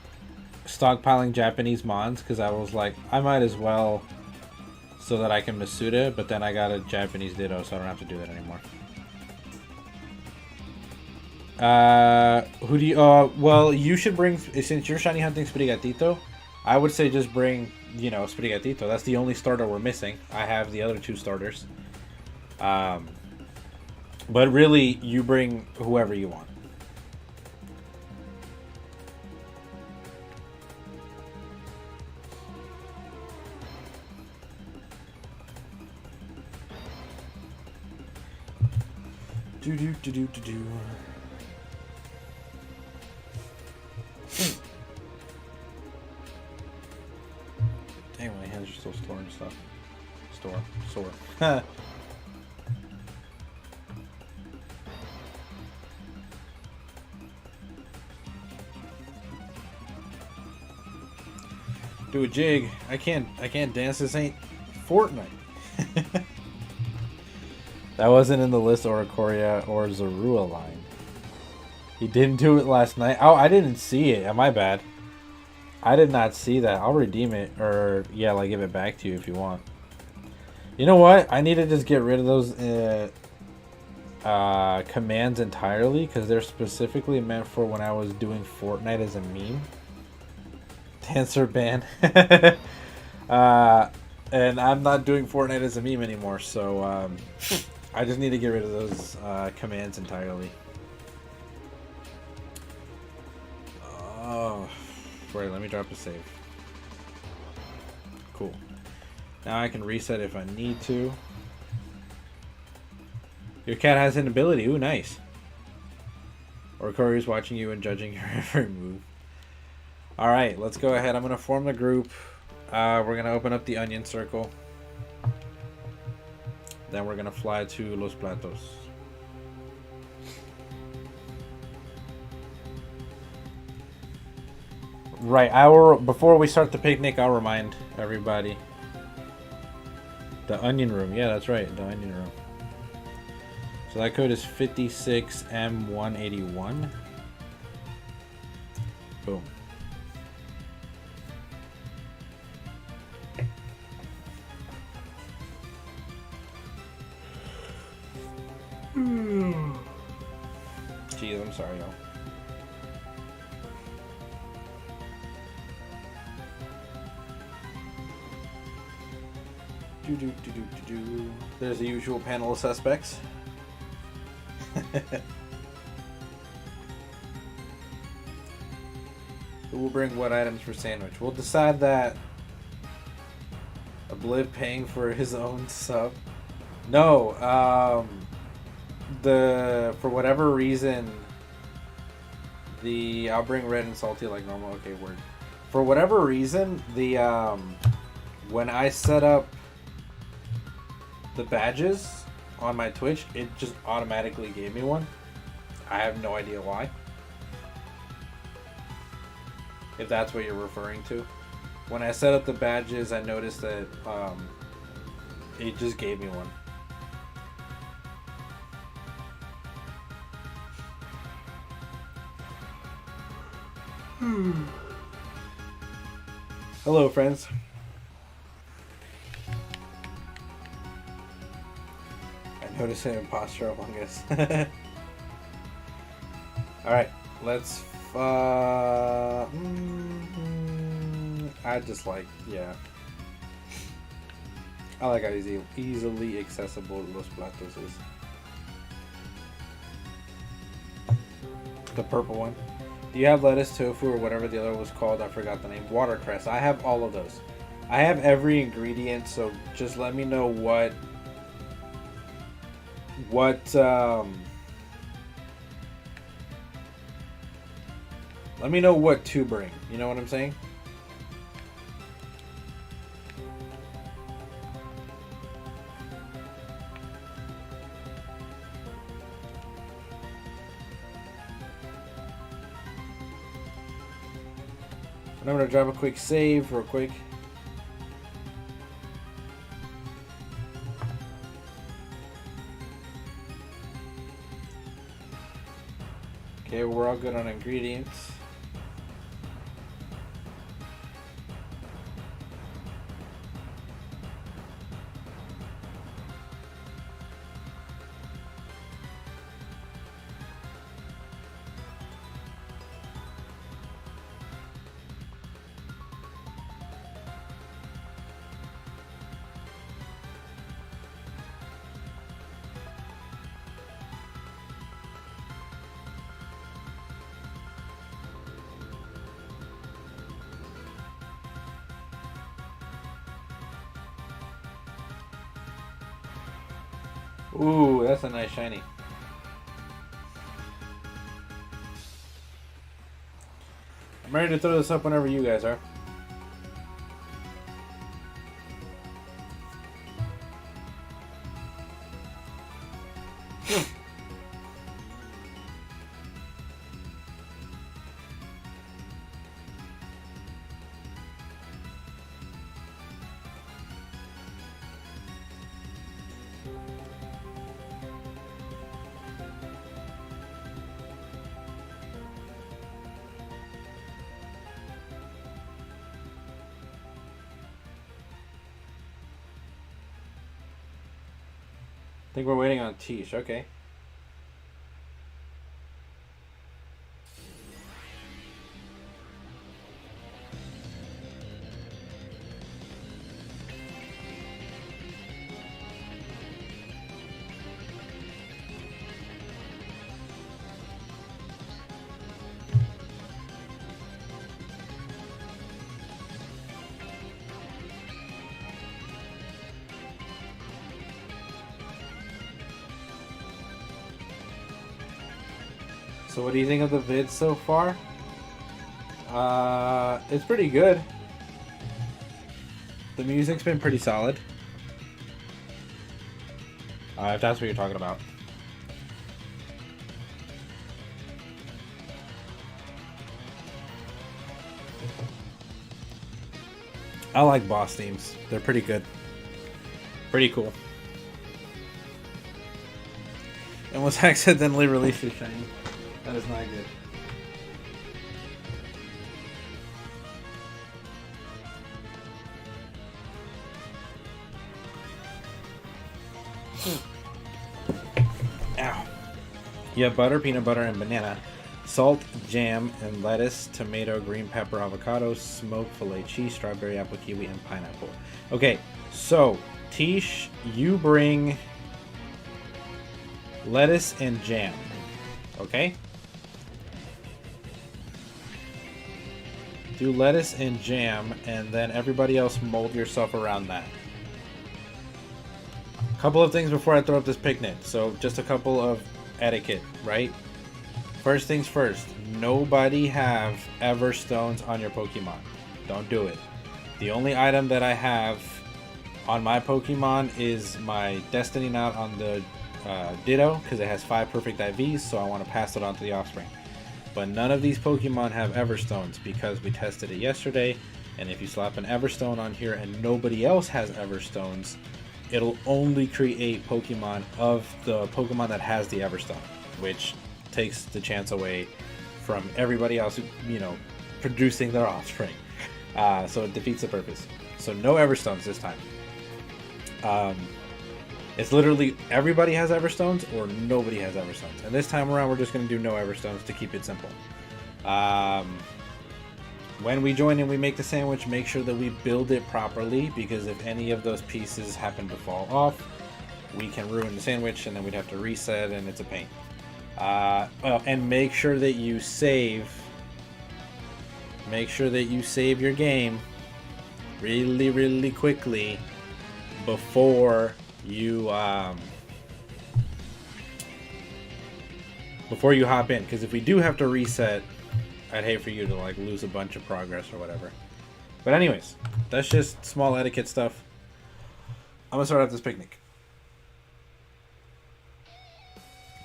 stockpiling Japanese mons because I was like, I might as well so that I can Masuda, but then I got a Japanese Ditto, so I don't have to do that anymore. Who do you, well, you should bring, since you're shiny hunting Sprigatito, I would say just bring, you know, Sprigatito. That's the only starter we're missing. I have the other 2 starters. But really, you bring whoever you want. Do do do do do do. Dang, my hands are still storing stuff. Sore. Do a jig. I can't dance. This ain't Fortnite. That wasn't in the list or Korea or Zorua line. He didn't do it last night. Oh, I didn't see it. My bad. I did not see that. I'll redeem it. Or, yeah, like give it back to you if you want. You know what? I need to just get rid of those commands entirely. Because they're specifically meant for when I was doing Fortnite as a meme. Dancer ban. And I'm not doing Fortnite as a meme anymore. So, I just need to get rid of those commands entirely. Oh, wait, let me drop a save. Cool. Now I can reset if I need to. Your cat has an ability. Ooh, nice. Or Corey's watching you and judging your every move. Alright, let's go ahead. I'm going to form the group. We're going to open up the onion circle. Then we're going to fly to Los Platos. Right, before we start the picnic, I'll remind everybody. The onion room. Yeah, that's right, the onion room. So that code is 56M181. Boom. Jeez, I'm sorry, y'all. There's the usual panel of suspects. Who will bring what items for sandwich? We'll decide that. Obliv paying for his own sub. No, for whatever reason, I'll bring red and salty like normal. Okay, word. For whatever reason, when I set up the badges on my Twitch, it just automatically gave me one. I have no idea why. If that's what you're referring to. When I set up the badges, I noticed that it just gave me one. Hello, friends. I noticed an imposter among us. Alright, let's... I just like, yeah. I like how easily accessible Los Platos is. The purple one. Do you have lettuce, tofu, or whatever the other was called? I forgot the name. Watercress. I have all of those. I have every ingredient, so just let me know what let me know what to bring. You know what I'm saying? And I'm going to drop a quick save real quick. Okay, we're all good on ingredients. Ooh, that's a nice shiny. ready to throw this up whenever you guys are. I think we're waiting on Tish. Okay. So what do you think of the vid so far? It's pretty good. The music's been pretty solid. If that's what you're talking about. I like boss themes. They're pretty good. Pretty cool. And was accidentally released as shiny. That is not good. Ow. You have butter, peanut butter, and banana. Salt, jam, and lettuce, tomato, green pepper, avocado, smoked filet cheese, strawberry, apple, kiwi, and pineapple. Okay, so, Tish, you bring lettuce and jam. Okay? Do lettuce and jam, and then everybody else mold yourself around that. Couple of things before I throw up this picnic. So just a couple of etiquette, right? First things first, nobody have Everstones on your Pokemon. Don't do it. The only item that I have on my Pokemon is my Destiny Knot on the Ditto, because it has 5 perfect IVs, so I want to pass it on to the offspring. But none of these Pokemon have Everstones because we tested it yesterday, and if you slap an Everstone on here and nobody else has Everstones, it'll only create Pokemon of the Pokemon that has the Everstone, which takes the chance away from everybody else, you know, producing their offspring. So it defeats the purpose. So no Everstones this time. It's literally everybody has Everstones or nobody has Everstones. And this time around, we're just going to do no Everstones to keep it simple. When we join and we make the sandwich, make sure that we build it properly, because if any of those pieces happen to fall off, we can ruin the sandwich and then we'd have to reset, and it's a pain. And make sure that you save. Make sure that you save your game really, really quickly before you hop in, because if we do have to reset, I'd hate for you to like lose a bunch of progress or whatever. But anyways, that's just small etiquette stuff. I'm gonna start out this picnic.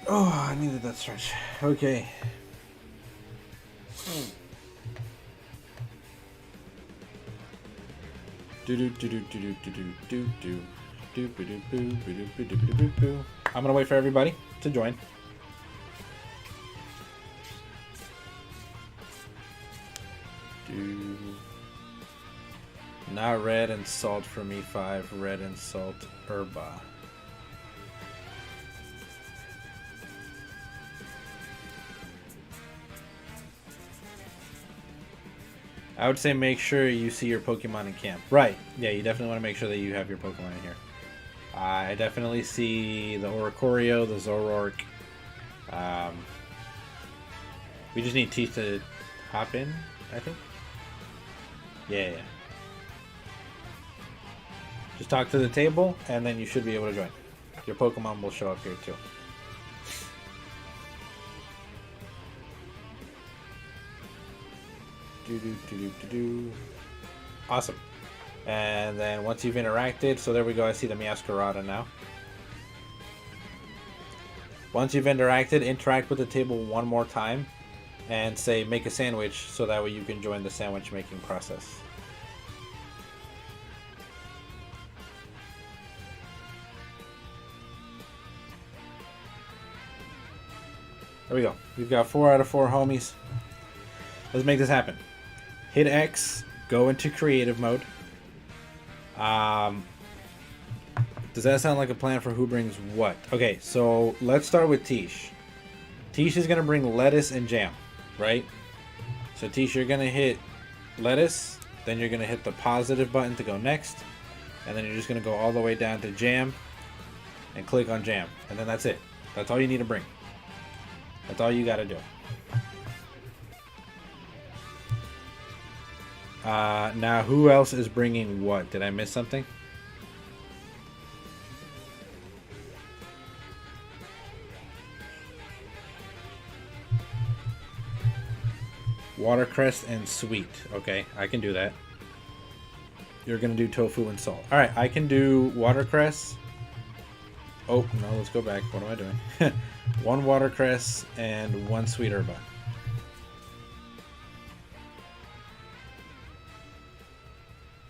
Oh, I needed that stretch. Okay. I'm gonna wait for everybody to join. Not red and salt for me 5. Red and salt herba. I would say make sure you see your Pokemon in camp. Right. Yeah, you definitely want to make sure that you have your Pokemon in here. I definitely see the Oricorio, the Zoroark. We just need Teeth to hop in, I think. Yeah. Just talk to the table, and then you should be able to join. Your Pokemon will show up here, too. Awesome. And then once you've interacted, so there we go, I see the Meowscarada now. Once you've interacted, interact with the table one more time and say make a sandwich, so that way you can join the sandwich making process. There we go. We've got 4 out of 4 homies. Let's make this happen. Hit X, go into creative mode. Does that sound like a plan for who brings what? Okay, so let's start with Tish. Tish is going to bring lettuce and jam, right? So Tish, you're going to hit lettuce, then you're going to hit the positive button to go next, and then you're just going to go all the way down to jam and click on jam. And then that's it. That's all you need to bring. That's all you got to do. Now, who else is bringing what? Did I miss something? Watercress and sweet. Okay, I can do that. You're going to do tofu and salt. Alright, I can do watercress. Oh, no, let's go back. What am I doing? 1 watercress and 1 sweet herba.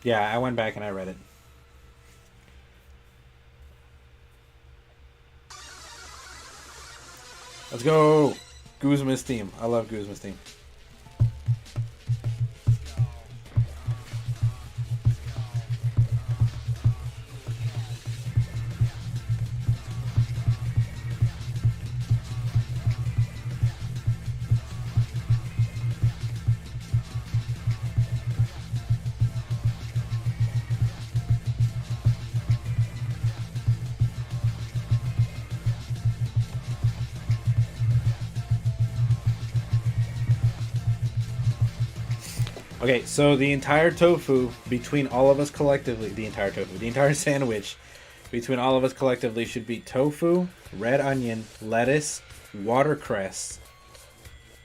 Yeah, I went back and I read it. Let's go! Guzma's team. I love Guzma's team. Okay, so the entire tofu between all of us collectively, the entire sandwich between all of us collectively should be tofu, red onion, lettuce, watercress,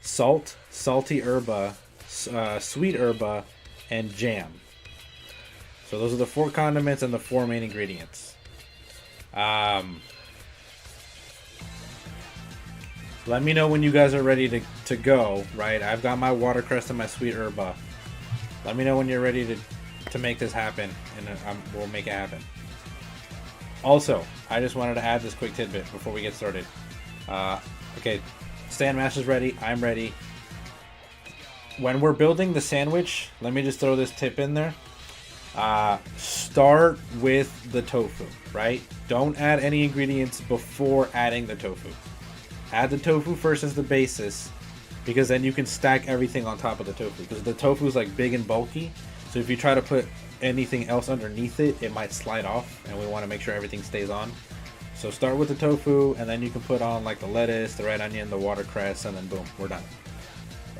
salt, salty herba, sweet herba, and jam. So those are the 4 condiments and the 4 main ingredients. Let me know when you guys are ready to go, right? I've got my watercress and my sweet herba. Let me know when you're ready to make this happen, and we'll make it happen. Also, I just wanted to add this quick tidbit before we get started. Okay, Stand Master's ready. I'm ready. When we're building the sandwich, let me just throw this tip in there. Start with the tofu, right? Don't add any ingredients before adding the tofu. Add the tofu first as the basis, because then you can stack everything on top of the tofu. Because the tofu is like big and bulky, so if you try to put anything else underneath it, it might slide off, and we want to make sure everything stays on. So start with the tofu, and then you can put on like the lettuce, the red onion, the watercress, and then boom, we're done.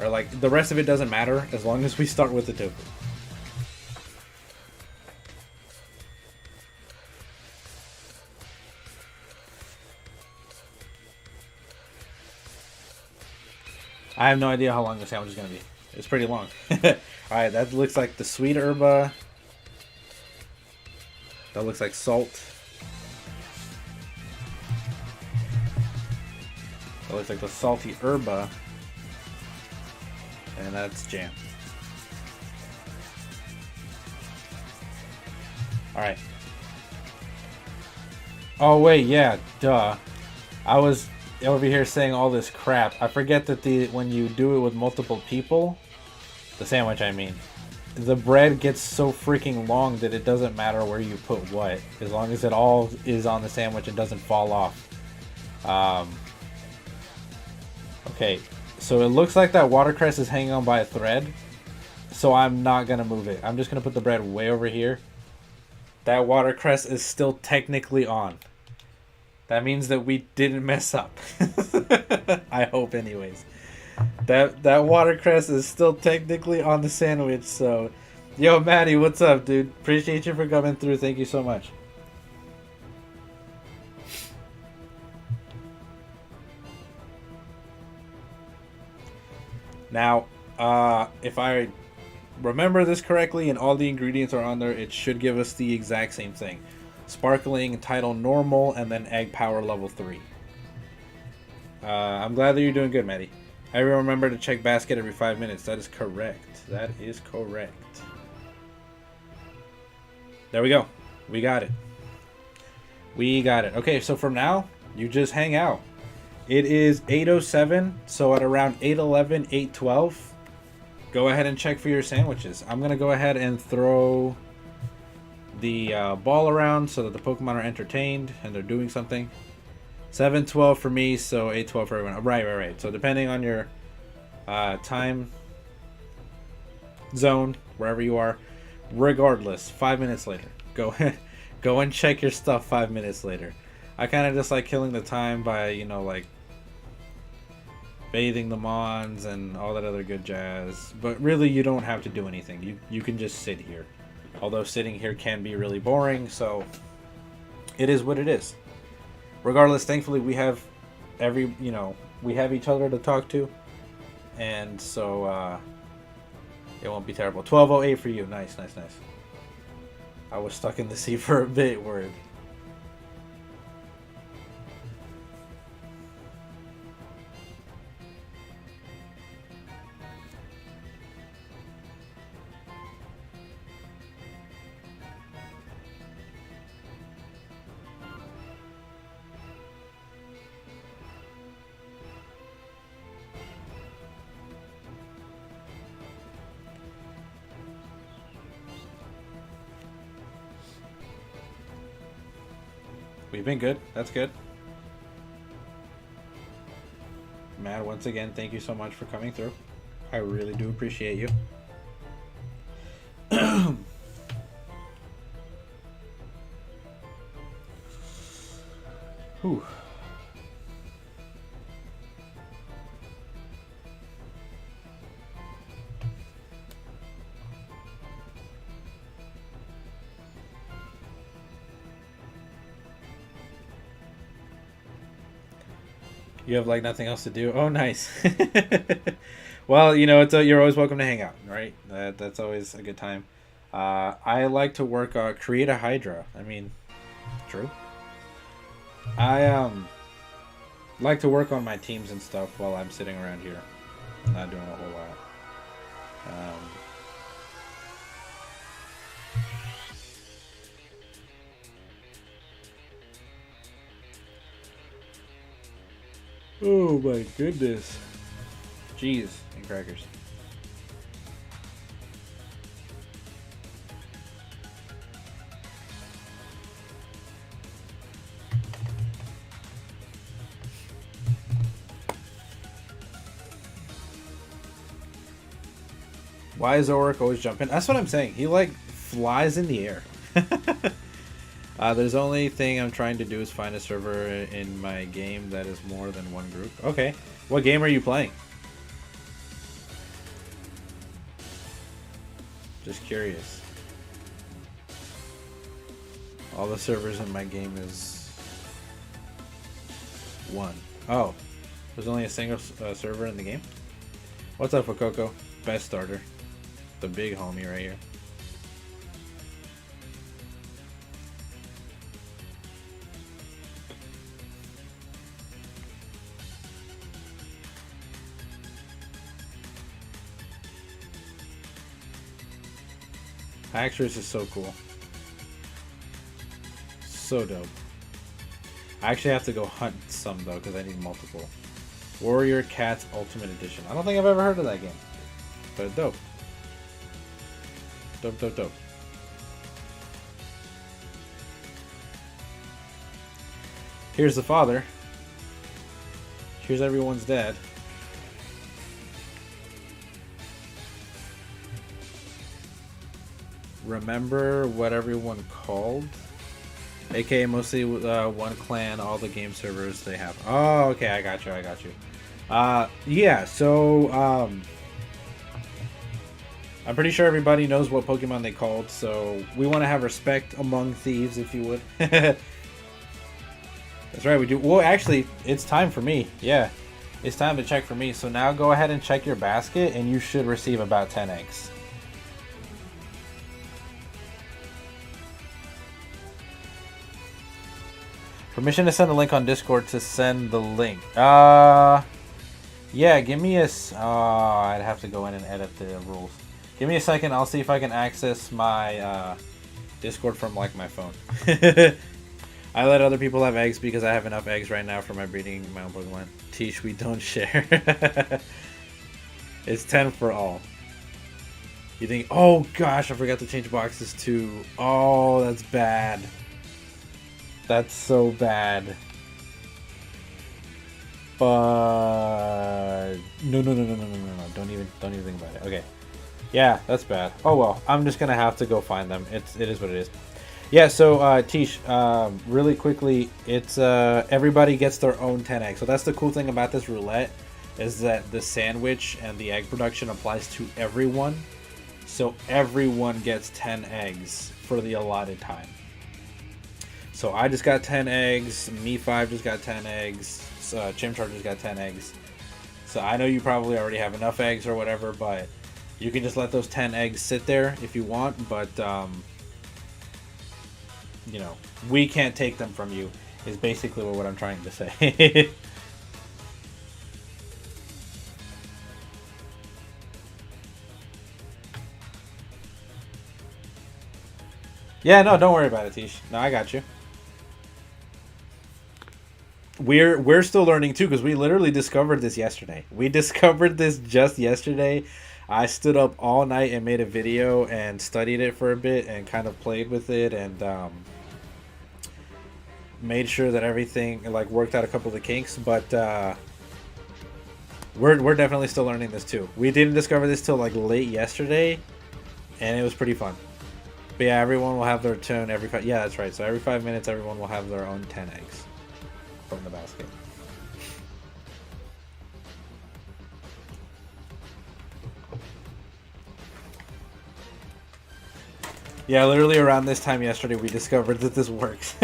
Or like the rest of it doesn't matter as long as we start with the tofu. I have no idea how long the sandwich is going to be. It's pretty long. Alright, that looks like the sweet herba. That looks like salt. That looks like the salty herba. And that's jam. Alright. Oh wait, yeah, duh. I was over here saying all this crap. I forget that when you do it with multiple people, the sandwich I mean, the bread gets so freaking long that it doesn't matter where you put what, as long as it all is on the sandwich and doesn't fall off. Okay, so it looks like that watercress is hanging on by a thread, so I'm not gonna move it. I'm just gonna put the bread way over here. That watercress is still technically on. That means that we didn't mess up. I hope anyways. That watercress is still technically on the sandwich, so... Yo, Maddie, what's up, dude? Appreciate you for coming through. Thank you so much. Now, if I remember this correctly and all the ingredients are on there, it should give us the exact same thing. Sparkling, title normal, and then egg power level 3. I'm glad that you're doing good, Maddie. Everyone remember to check basket every 5 minutes. That is correct. That is correct. There we go. We got it. We got it. Okay, so from now, you just hang out. It is 8:07, so at around 8:11, 8:12, go ahead and check for your sandwiches. I'm going to go ahead and throw the ball around so that the Pokemon are entertained and they're doing something. 7:12 for me, so 8:12 for everyone. Right. So depending on your time zone, wherever you are, regardless, 5 minutes later, go and check your stuff 5 minutes later. I kind of just like killing the time by, you know, like bathing the Mons and all that other good jazz. But really, you don't have to do anything. You can just sit here. Although sitting here can be really boring, so it is what it is. Regardless, thankfully we have we have each other to talk to, and so it won't be terrible. 12:08 for you. Nice. I was stuck in the sea for a bit. Word. We've been good. That's good. Matt, once again, thank you so much for coming through. I really do appreciate you. Whew. You have like nothing else to do. Oh, nice. Well, you know, you're always welcome to hang out, right? That's always a good time. I like to work create a Hydra. I mean, true. I like to work on my teams and stuff while I'm sitting around here, not doing a whole lot. Oh my goodness. Cheese and crackers. Why is Oric always jumping? That's what I'm saying. He like flies in the air. There's only thing I'm trying to do is find a server in my game that is more than one group. Okay. What game are you playing? Just curious. All the servers in my game is one. Oh. There's only a single server in the game? What's up, Wakoko? Best starter. The big homie right here. Actress is so cool. So dope. I actually have to go hunt some though because I need multiple. Warrior Cats Ultimate Edition. I don't think I've ever heard of that game. But dope. Dope. Here's the father. Here's everyone's dad. Remember what everyone called? AKA mostly one clan, all the game servers they have. Oh, okay, I got you. Yeah, so I'm pretty sure everybody knows what Pokemon they called, so we want to have respect among thieves, if you would. That's right, we do. Well, actually, it's time for me. Yeah, it's time to check for me. So now go ahead and check your basket, and you should receive about 10 eggs. Permission to send the link on Discord to send the link. Yeah, give me a... I'd have to go in and edit the rules. Give me a second. I'll see if I can access my Discord from, like, my phone. I let other people have eggs because I have enough eggs right now for my breeding my own Pokemon. Teach, we don't share. It's 10 for all. You think... Oh, gosh, I forgot to change boxes, too. Oh, that's bad. That's so bad. But no. Don't even think about it. Okay. Yeah, that's bad. Oh well, I'm just gonna have to go find them. It is what it is. Yeah. So Tish, really quickly, it's everybody gets their own 10 eggs. So that's the cool thing about this roulette, is that the sandwich and the egg production applies to everyone. So everyone gets 10 eggs for the allotted time. So I just got 10 eggs. Me5 just got 10 eggs. Chimchar just got 10 eggs. So I know you probably already have enough eggs or whatever, but you can just let those 10 eggs sit there if you want. But, you know, we can't take them from you is basically what I'm trying to say. Yeah, no, don't worry about it, Tish. No, I got you. We're still learning too, because we literally discovered this yesterday. We discovered this just yesterday. I stood up all night and made a video and studied it for a bit and kind of played with it and made sure that everything like worked out a couple of the kinks. But we're definitely still learning this too. We didn't discover this till like late yesterday, and it was pretty fun. But yeah, everyone will have their turn every 5. Yeah, that's right. So every 5 minutes, everyone will have their own 10 eggs from the basket. Yeah, literally around this time yesterday, we discovered that this works.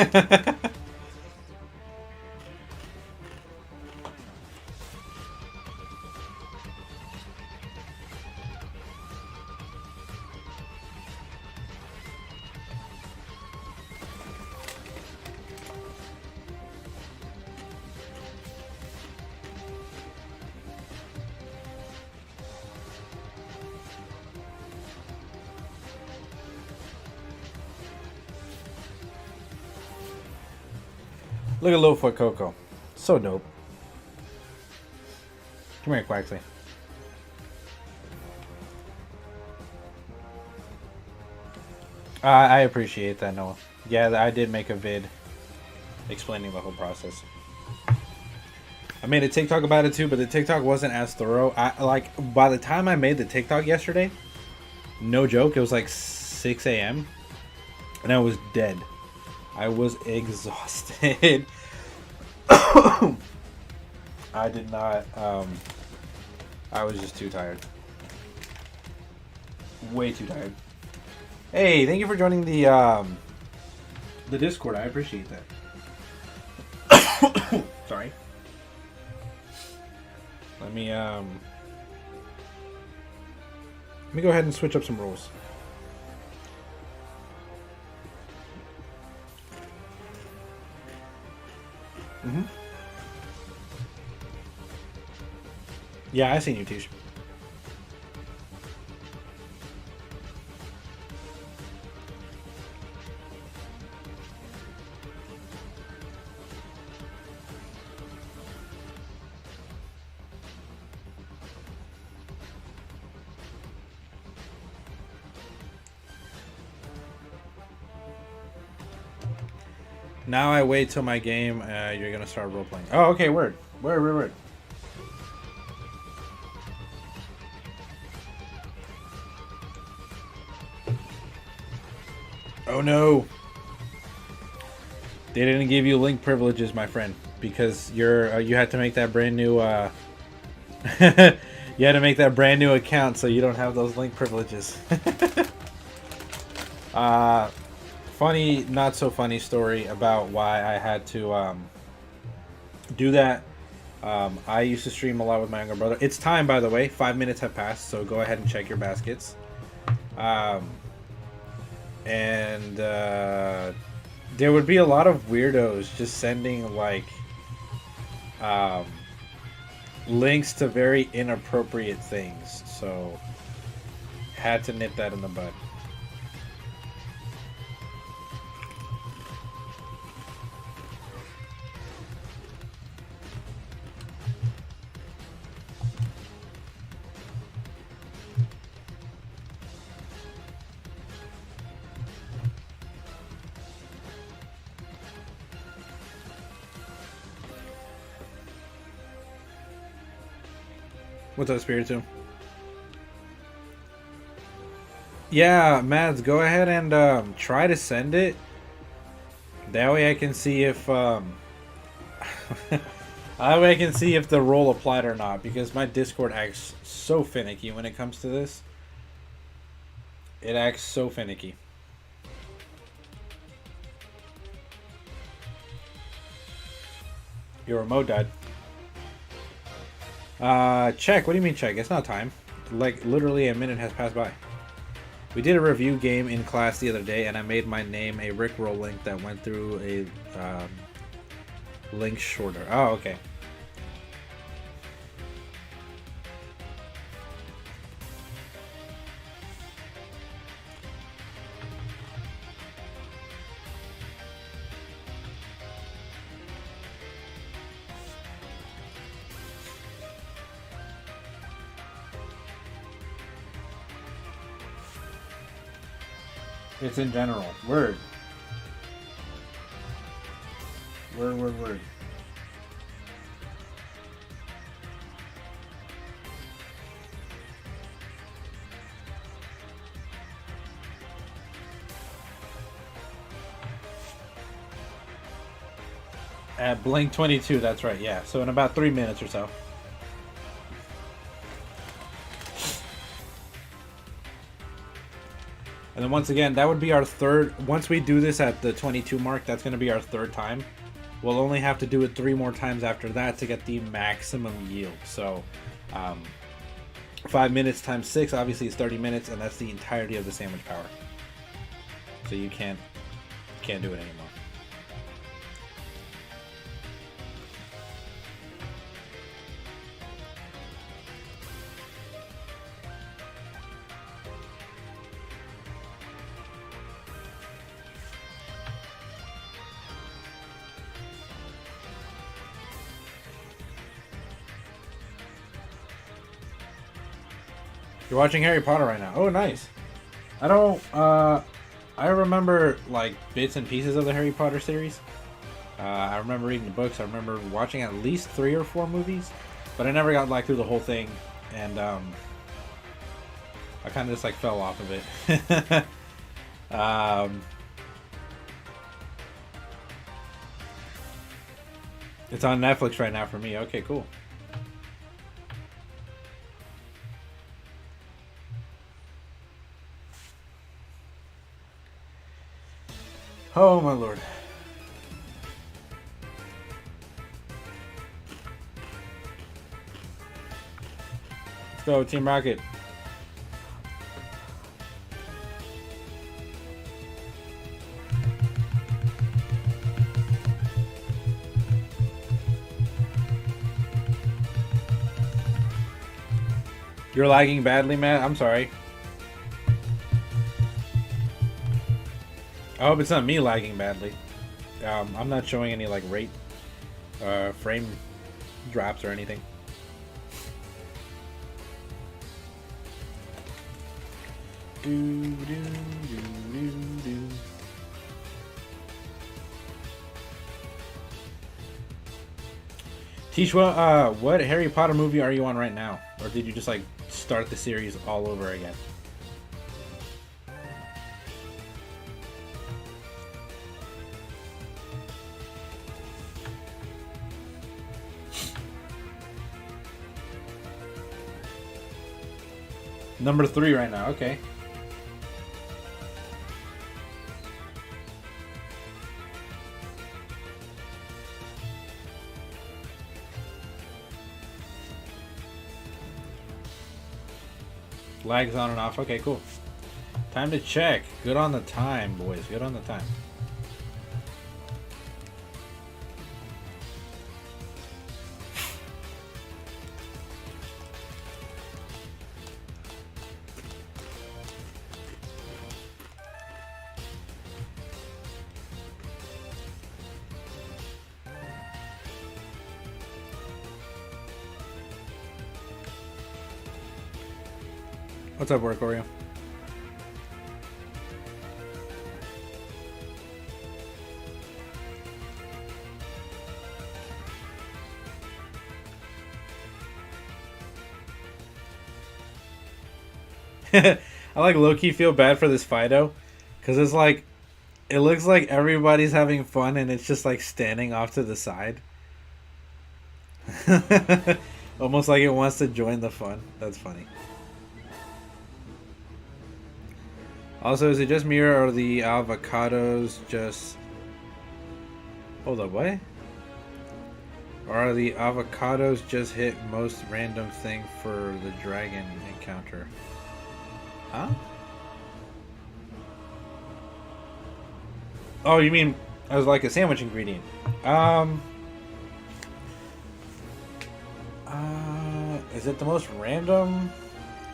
Look at Littlefoot Coco. So dope. Come here, Quaxley. I appreciate that, Noah. Yeah, I did make a vid explaining the whole process. I made a TikTok about it too, but the TikTok wasn't as thorough. By the time I made the TikTok yesterday, no joke, it was like 6 a.m. and I was dead. I was exhausted. I did not, I was just too tired. Way too tired. Hey, thank you for joining the Discord. I appreciate that. Sorry. Let me go ahead and switch up some rules. Mm-hmm. Yeah, I seen you, Tish. Now I wait till my game, you're gonna start role-playing. Oh, okay, word. Word. Oh no! They didn't give you link privileges, my friend, because you had to make that brand new, you had to make that brand new account, so you don't have those link privileges. Funny, not so funny story about why I had to do that. I used to stream a lot with my younger brother. It's time, by the way. 5 minutes have passed, so go ahead and check your baskets. There would be a lot of weirdos just sending like um, links to very inappropriate things. So had to nip that in the bud. What's up, Spiritu? Yeah, Mads, go ahead and try to send it. That way I can see if that way I can see if the roll applied or not, because my Discord acts so finicky when it comes to this. It acts so finicky. Your remote died. Check. What do you mean check? It's not time. Like, literally a minute has passed by. We did a review game in class the other day, and I made my name a Rickroll link that went through a link shorter. Oh, okay. It's in general. Word. Word. At Blink 22, that's right, yeah. So in about 3 minutes or so. And then once again, that would be our third. Once we do this at the 22 mark, that's going to be our third time. We'll only have to do it 3 more times after that to get the maximum yield. So 5 minutes times 6 obviously is 30 minutes, and that's the entirety of the sandwich power. So you can't do it anymore. You're watching Harry Potter right now. Oh, nice. I don't. I remember like bits and pieces of the Harry Potter series. I remember reading the books. I remember watching at least 3 or 4 movies, but I never got like through the whole thing, and I kind of just like fell off of it. It's on Netflix right now for me. Okay, cool. Oh my lord. Let's go, Team Rocket. You're lagging badly, Matt. I'm sorry. I hope it's not me lagging badly. I'm not showing any like rate, frame drops or anything. Tishwa, what Harry Potter movie are you on right now? Or did you just like start the series all over again? Number 3 right now, okay. Lags on and off, okay, cool. Time to check. Good on the time, boys. Good on the time. What's up, work, Oreo? I like low-key feel bad for this Fido, because it's like, it looks like everybody's having fun and it's just like standing off to the side. Almost like it wants to join the fun. That's funny. Also, is it just me or are the avocados just... Hold up, what? Or are the avocados just hit most random thing for the dragon encounter? Huh? Oh, you mean as like a sandwich ingredient? Is it the most random?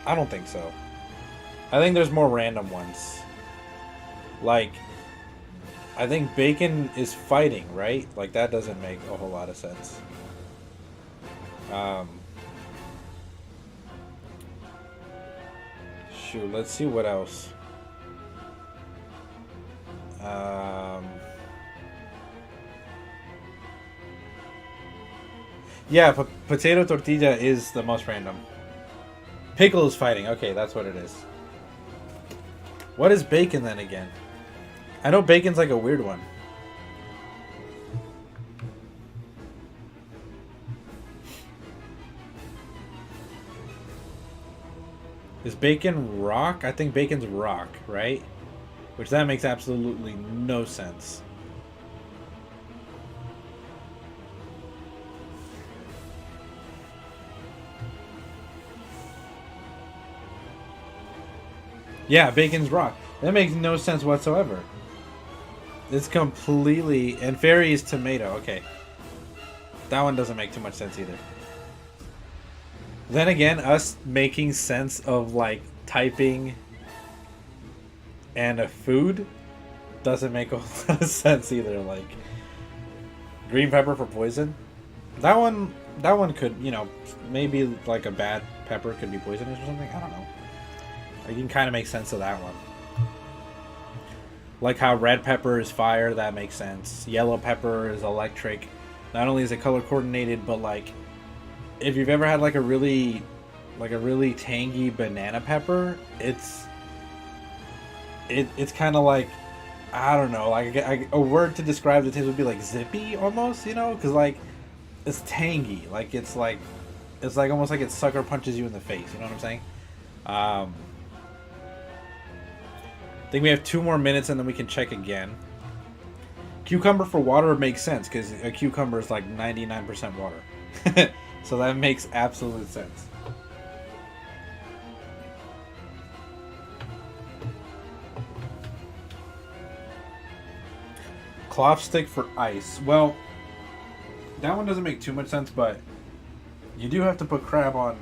I don't think so. I think there's more random ones. Like, I think bacon is fighting, right? Like, that doesn't make a whole lot of sense. Shoot, let's see what else. Yeah, potato tortilla is the most random. Pickle is fighting. Okay, that's what it is. What is bacon then again? I know bacon's like a weird one. Is bacon rock? I think bacon's rock, right? Which that makes absolutely no sense. Yeah, bacon's rock. That makes no sense whatsoever. It's completely... And fairy is tomato. Okay. That one doesn't make too much sense either. Then again, us making sense of, like, typing and a food doesn't make a lot of sense either. Like, green pepper for poison? That one could, you know, maybe, like, a bad pepper could be poisonous or something. I don't know. You can kind of make sense of that one. Like how red pepper is fire, that makes sense. Yellow pepper is electric. Not only is it color coordinated, but like if you've ever had like a really tangy banana pepper, it's kind of like, I don't know, like a word to describe the taste would be like zippy almost, you know, because like it's tangy, like it's like almost like it sucker punches you in the face. You know what I'm saying? I think we have 2 more minutes and then we can check again. Cucumber for water makes sense because a cucumber is like 99% water. So that makes absolute sense. Cloth stick for ice. Well, that one doesn't make too much sense, but you do have to put crab on.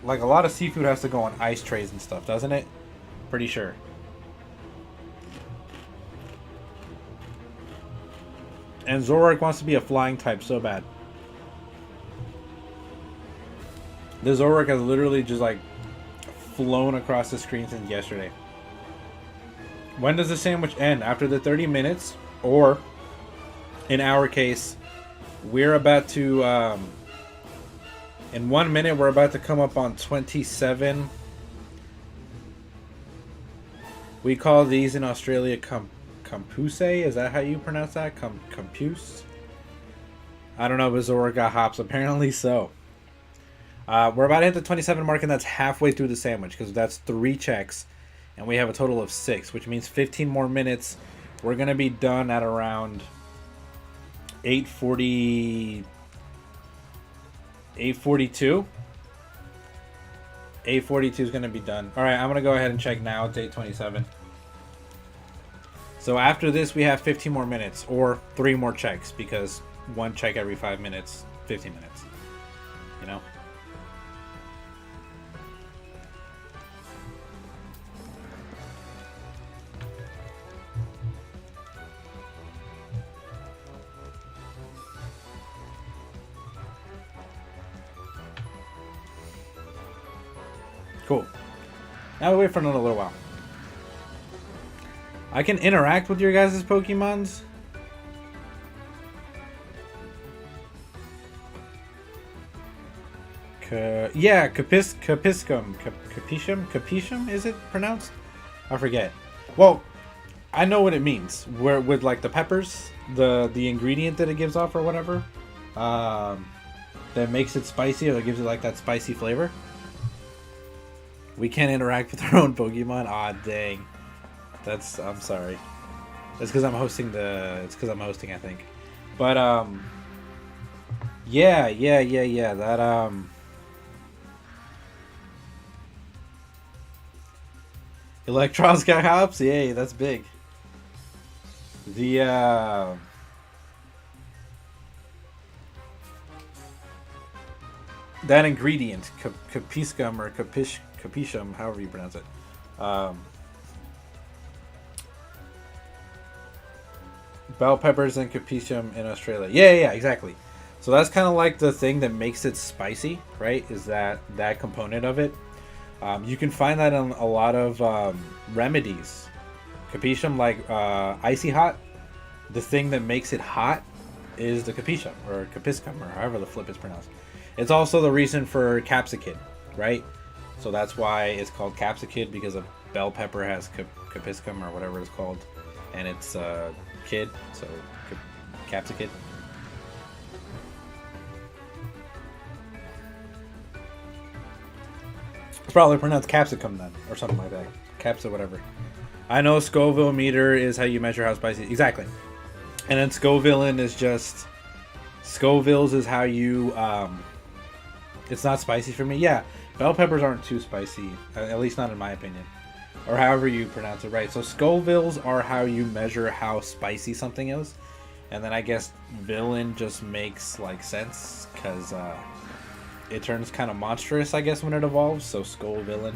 Like a lot of seafood has to go on ice trays and stuff, doesn't it? Pretty sure. And Zoroark wants to be a flying type so bad. The Zoroark has literally just like flown across the screen since yesterday. When does the sandwich end? After the 30 minutes? Or, in our case, we're about to, in 1 minute, we're about to come up on 27. We call these in Australia Compuse, is that how you pronounce that? Compuse? I don't know, but Zoroark got hops. Apparently so. We're about to hit the 27 mark, and that's halfway through the sandwich, because that's 3 checks, and we have a total of 6, which means 15 more minutes. We're going to be done at around 8:42. 8:42 is going to be done. Alright, I'm going to go ahead and check now. It's 8:27. So after this, we have 15 more minutes, or 3 more checks, because 1 check every 5 minutes, 15 minutes. You know? Cool. Now we wait for another little while. I can interact with your guys' Pokemons. Yeah, Capishum, is it pronounced? I forget. Well, I know what it means. Where with like the peppers, the ingredient that it gives off or whatever, that makes it spicy or that gives it like that spicy flavor. We can't interact with our own Pokemon. Ah, dang. I'm sorry. It's because I'm hosting It's because I'm hosting, I think. But yeah. That Electron's got hops. Yay, that's big. The that ingredient, capiscum or capishum, however you pronounce it. Bell peppers and capishum in Australia. Yeah, exactly. So that's kind of like the thing that makes it spicy, right? Is that component of it? You can find that in a lot of remedies. Capishum, like icy hot. The thing that makes it hot is the capishum or capiscum or however the flip is pronounced. It's also the reason for capsicum, right? So that's why it's called capsicum, because a bell pepper has capiscum or whatever it's called, and it's kid, so capsicum. It's probably pronounced capsicum then, or something like that. Capsa, whatever. I know Scoville meter is how you measure how spicy. Exactly. And then Scovillein is just... Scoville's is how you... it's not spicy for me. Yeah, bell peppers aren't too spicy. At least not in my opinion. Or however you pronounce it right. So Scoville's are how you measure how spicy something is. And then I guess villain just makes like sense. Because it turns kind of monstrous, I guess, when it evolves. So Scovillein.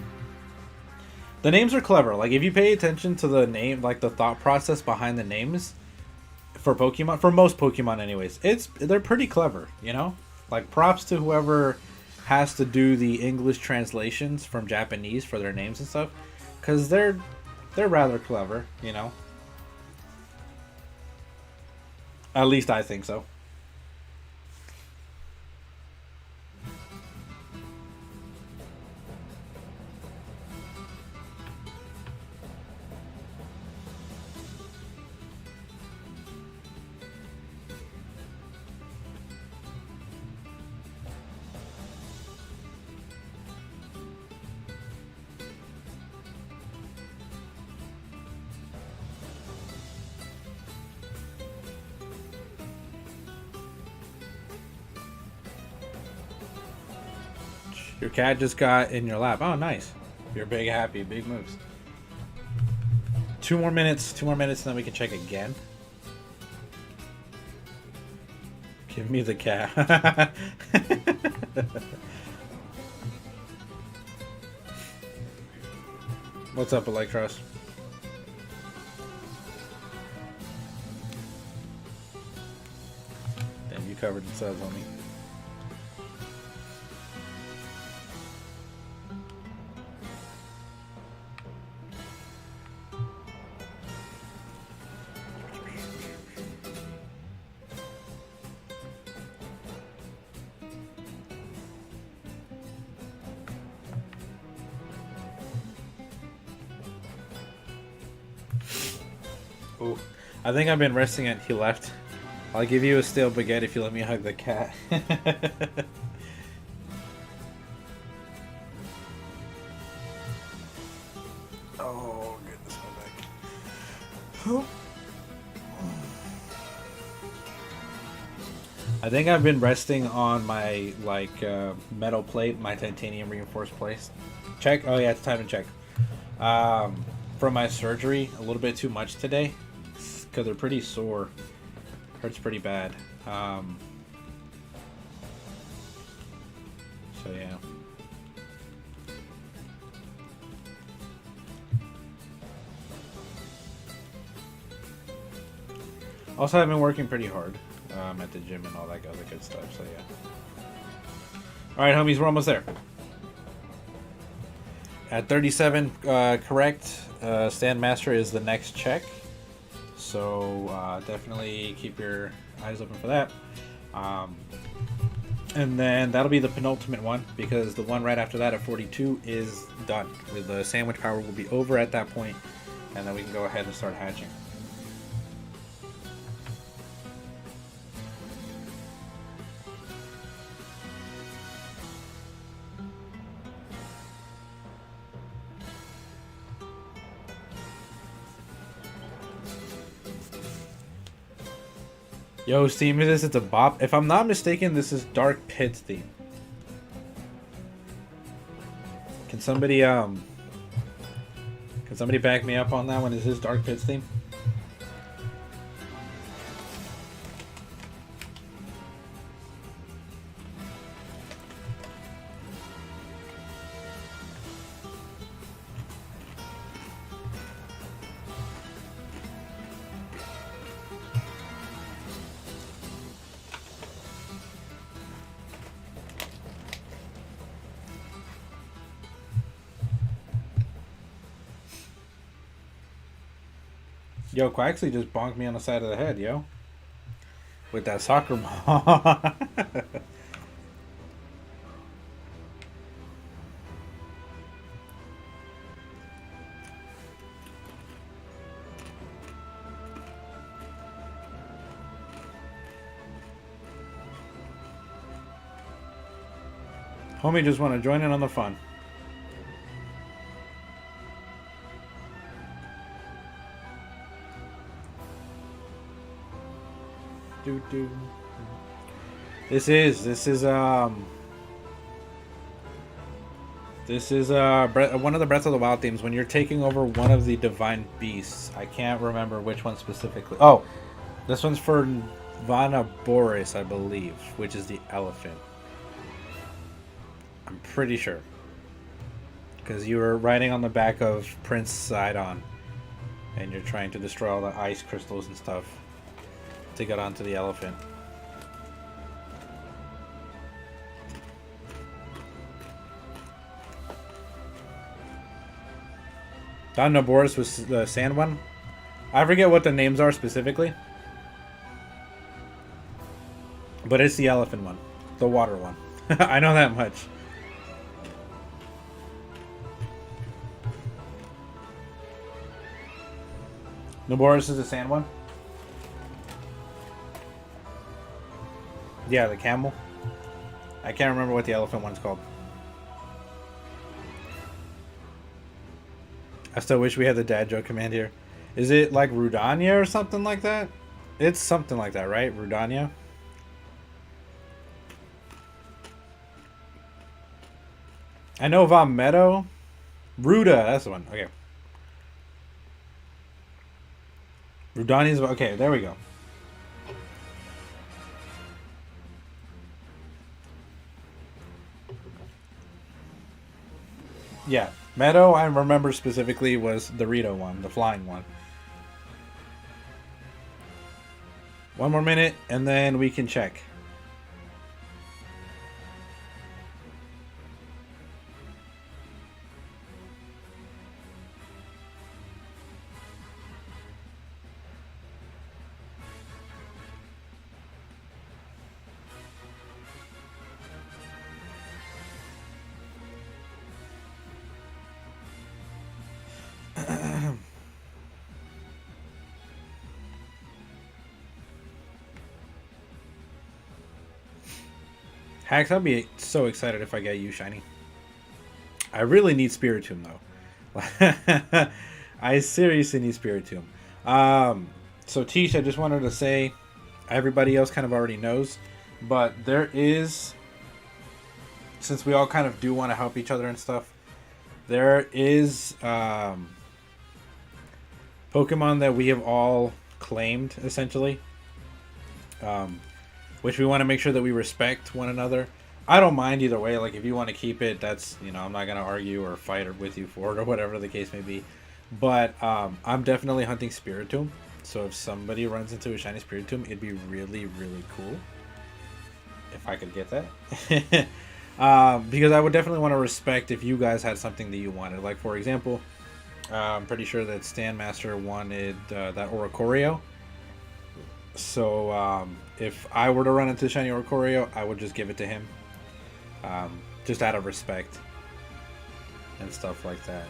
The names are clever. Like, if you pay attention to the name, like the thought process behind the names for Pokemon, for most Pokemon anyways, they're pretty clever, you know? Like, props to whoever has to do the English translations from Japanese for their names and stuff, because they're rather clever, you know? At least I think so. Your cat just got in your lap. Oh, nice. You're big happy. Big moves. 2 more minutes. 2 more minutes, and then we can check again. Give me the cat. What's up, Electros? Damn, you covered in subs on me. Ooh. I think I've been resting it. He left. I'll give you a stale baguette if you let me hug the cat. Oh, goodness, my back. I think I've been resting on my metal plate, my titanium reinforced plate. Check. Oh yeah, it's time to check. From my surgery, a little bit too much today, because they're pretty sore. Hurts pretty bad. So yeah. Also, I've been working pretty hard at the gym and all that other good stuff. So yeah. All right, homies, we're almost there. At 37, correct. Stand Master is the next check. So definitely keep your eyes open for that. And then that'll be the penultimate one, because the one right after that at 42 is done. With the sandwich power will be over at that point, and then we can go ahead and start hatching. Yo, Steam, is this? It's a bop. If I'm not mistaken, this is Dark Pits theme. Can somebody back me up on that one? Is this Dark Pits theme? Yo, Quaxley just bonked me on the side of the head, yo. With that soccer ball. Homie just want to join in on the fun. This is one of the Breath of the Wild themes. When you're taking over one of the divine beasts, I can't remember which one specifically. Oh, this one's for Vana Boris, I believe, which is the elephant. I'm pretty sure, because you were riding on the back of Prince Sidon, and you're trying to destroy all the ice crystals and stuff to get onto the elephant. Don Boris was the sand one. I forget what the names are specifically, but it's the elephant one, the water one. I know that much. Noboris is the sand one? Yeah, the camel. I can't remember what the elephant one's called. I still wish we had the dad joke command here. Is it like Rudania or something like that? It's something like that, right? Rudania? I know Vom Meadow. Ruda, that's the one. Okay. Rudania's... Okay, there we go. Yeah. Meadow, I remember specifically, was the Rito one, the flying one. One more minute, and then we can check. Hacks, I'd be so excited if I get you shiny. I really need Spiritomb though. I seriously need Spiritomb. So Tish, I just wanted to say, everybody else kind of already knows, but there is, since we all kind of do want to help each other and stuff, there is Pokemon that we have all claimed, essentially. Which we want to make sure that we respect one another. I don't mind either way. Like, if you want to keep it, that's, you know, I'm not going to argue or fight with you for it or whatever the case may be. But I'm definitely hunting Spiritomb. So if somebody runs into a shiny Spiritomb, it'd be really, really cool if I could get that. Because I would definitely want to respect if you guys had something that you wanted. Like, for example, I'm pretty sure that Stand Master wanted that Oricorio. So if I were to run into Shiny Oricorio, I would just give it to him. Just out of respect and stuff like that.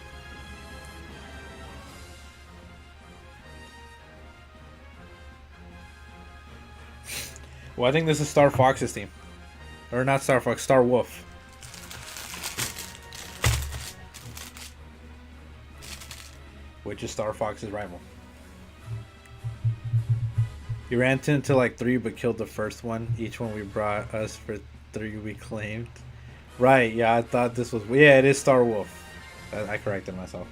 Well, I think this is Star Fox's team. Or not Star Fox, Star Wolf. Which is Star Fox's rival. You ran into like 3 but killed the first one. Each one we brought us for 3 we claimed. Right, yeah, I thought this was... Yeah, it is Star Wolf. I corrected myself.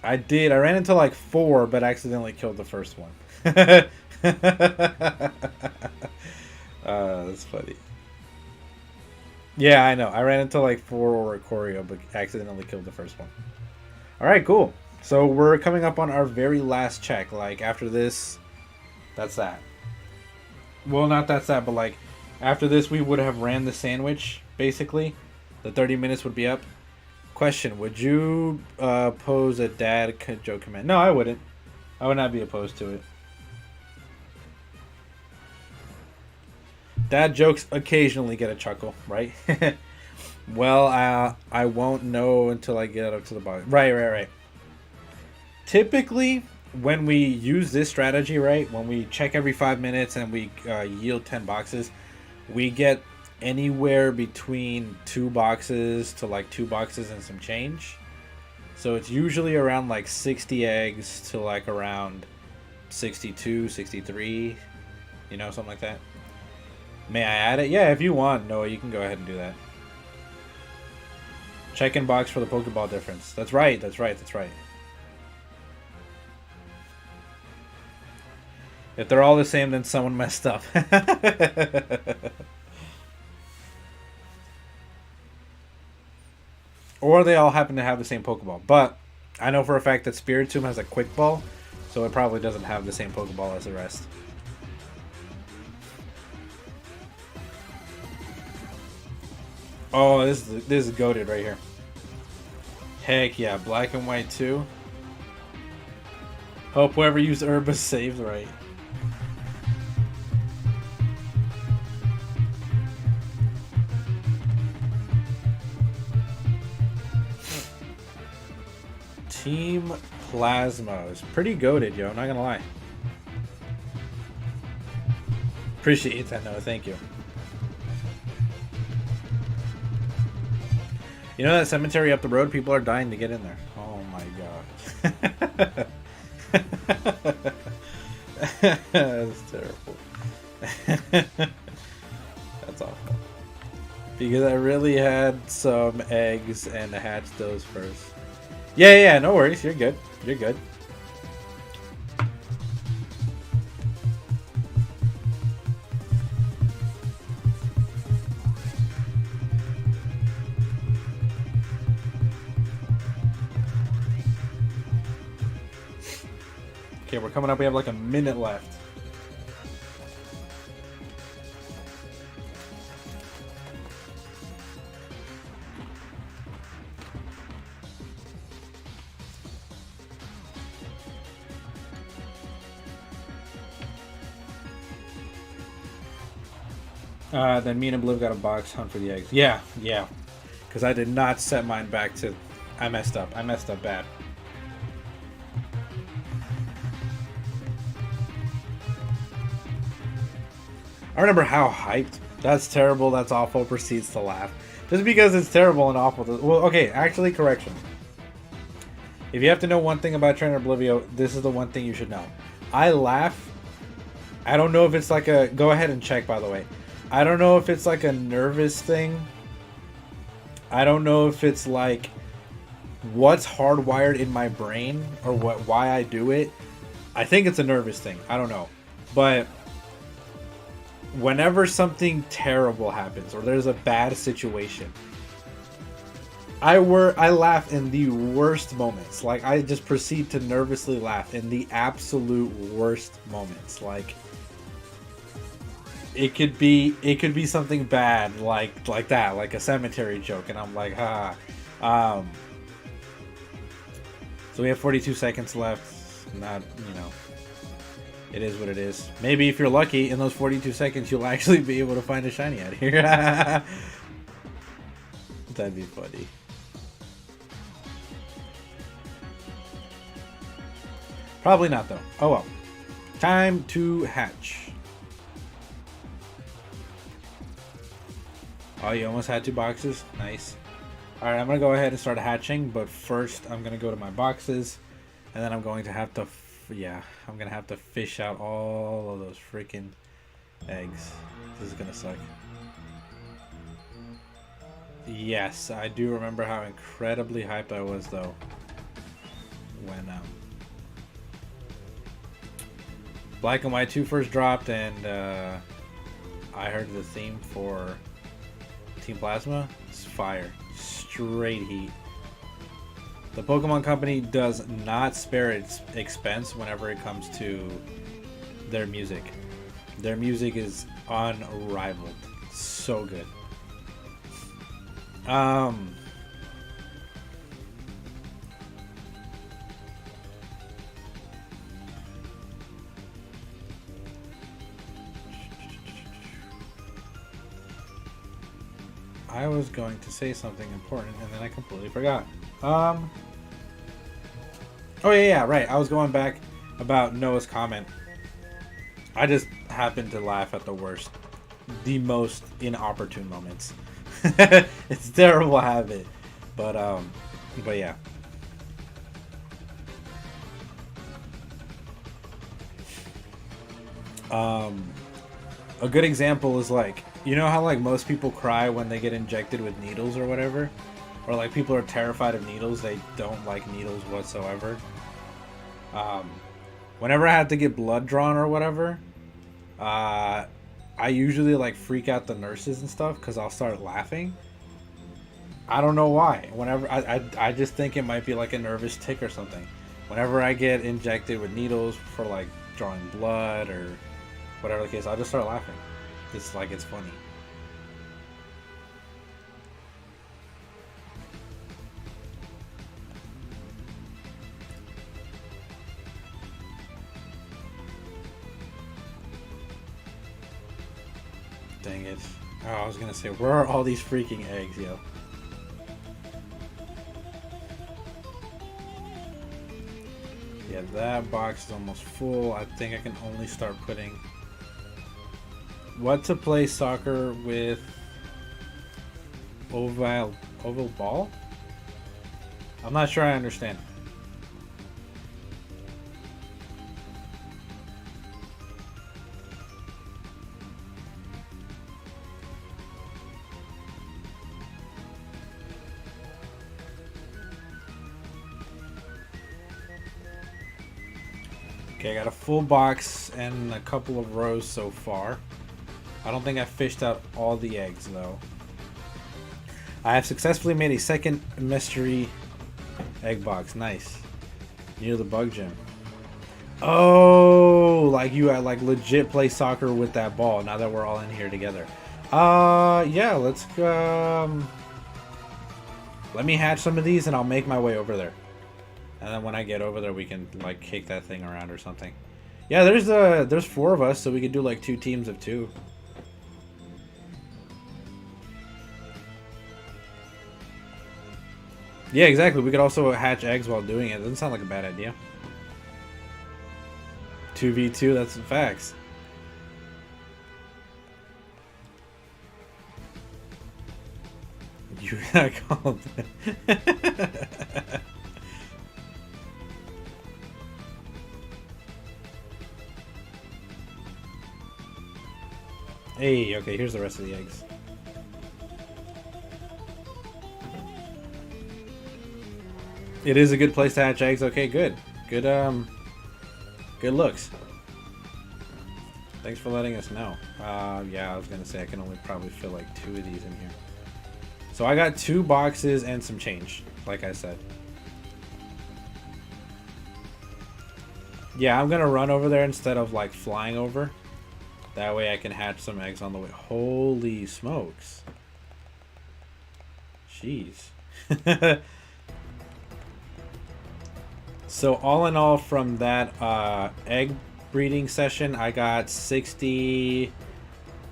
I did. I ran into like 4 but accidentally killed the first one. That's funny. Yeah, I know. I ran into like 4 Oricorio but accidentally killed the first one. Alright, cool. So we're coming up on our very last check. Like, after this, that's that. Well, not that's that, but like, after this we would have ran the sandwich, basically. The 30 minutes would be up. Question, would you pose a dad joke command? No, I wouldn't. I would not be opposed to it. Dad jokes occasionally get a chuckle, right? Well, I won't know until I get up to the bottom. Right. Typically, when we use this strategy, right, when we check every 5 minutes and we yield 10 boxes, we get anywhere between 2 boxes to like 2 boxes and some change. So it's usually around like 60 eggs to like around 62, 63, you know, something like that. May I add it? Yeah, if you want, Noah, you can go ahead and do that. Check-in box for the Pokeball difference. That's right. If they're all the same, then someone messed up. Or they all happen to have the same Pokeball. But I know for a fact that Spiritomb has a Quick Ball, so it probably doesn't have the same Pokeball as the rest. Oh, this is goated right here. Heck yeah, black and white too. Hope whoever used Herba saves right. Team Plasma is pretty goated, yo. Not gonna lie. Appreciate that, Noah. Thank you. You know that cemetery up the road? People are dying to get in there. Oh my god. That's terrible. That's awful. Because I really had some eggs and hatched those first. Yeah, no worries. You're good. You're good. Okay, we're coming up. We have like a minute left. Then me and Bliv got a box hunt for the eggs. Yeah. Because I did not set mine back to... I messed up bad. I remember how hyped. That's terrible, that's awful, proceeds to laugh. Just because it's terrible and awful. Well, okay, actually, correction. If you have to know one thing about Trainer Oblivio, this is the one thing you should know. I laugh. I don't know if it's like a... Go ahead and check, by the way. I don't know if it's like a nervous thing. I don't know if it's like what's hardwired in my brain or why I do it. I think it's a nervous thing. I don't know. But whenever something terrible happens or there's a bad situation, I laugh in the worst moments. Like, I just proceed to nervously laugh in the absolute worst moments. Like, it could be something bad like that, like a cemetery joke, and I'm like, ha. So we have 42 seconds left. Not, it is what it is. Maybe if you're lucky, in those 42 seconds, you'll actually be able to find a shiny out here. That'd be funny. Probably not, though. Oh well. Time to hatch. Oh, you almost had 2 boxes? Nice. Alright, I'm going to go ahead and start hatching, but first I'm going to go to my boxes, and then I'm going to have to, I'm going to have to fish out all of those freaking eggs. This is going to suck. Yes, I do remember how incredibly hyped I was, though, when Black and White 2 first dropped, and I heard the theme for Team Plasma. It's fire. Straight heat. The Pokemon Company does not spare its expense whenever it comes to their music. Their music is unrivaled. So good. I was going to say something important and then I completely forgot. Oh yeah, right. I was going back about Noah's comment. I just happened to laugh at the most inopportune moments. It's a terrible habit, but yeah. A good example is like, you know how like most people cry when they get injected with needles or whatever? Or like people are terrified of needles, they don't like needles whatsoever. Whenever I have to get blood drawn or whatever, I usually like freak out the nurses and stuff because I'll start laughing. I don't know why. Whenever I just think it might be like a nervous tick or something. Whenever I get injected with needles for like drawing blood or whatever the case, I'll just start laughing. It's like it's funny. Dang it. Oh, I was gonna say, where are all these freaking eggs, yo? Yeah, that box is almost full. I think I can only start putting... What to play soccer with oval ball? I'm not sure I understand. Okay, I got a full box and a couple of rows so far. I don't think I fished out all the eggs, though. I have successfully made a second mystery egg box. Nice. Near the bug gym. Oh, like you like legit play soccer with that ball now that we're all in here together. Yeah, let's let me hatch some of these and I'll make my way over there. And then when I get over there, we can like kick that thing around or something. Yeah, there's 4 of us, so we could do like 2 teams of 2. Yeah, exactly. We could also hatch eggs while doing it. Doesn't sound like a bad idea. 2v2, that's some facts. You got called. Hey, okay, here's the rest of the eggs. It is a good place to hatch eggs. Okay, good. Good looks. Thanks for letting us know. Yeah, I was gonna say I can only probably fit like 2 of these in here. So I got 2 boxes and some change, like I said. Yeah, I'm gonna run over there instead of like flying over. That way I can hatch some eggs on the way. Holy smokes. Jeez. So all in all, from that egg breeding session, I got 68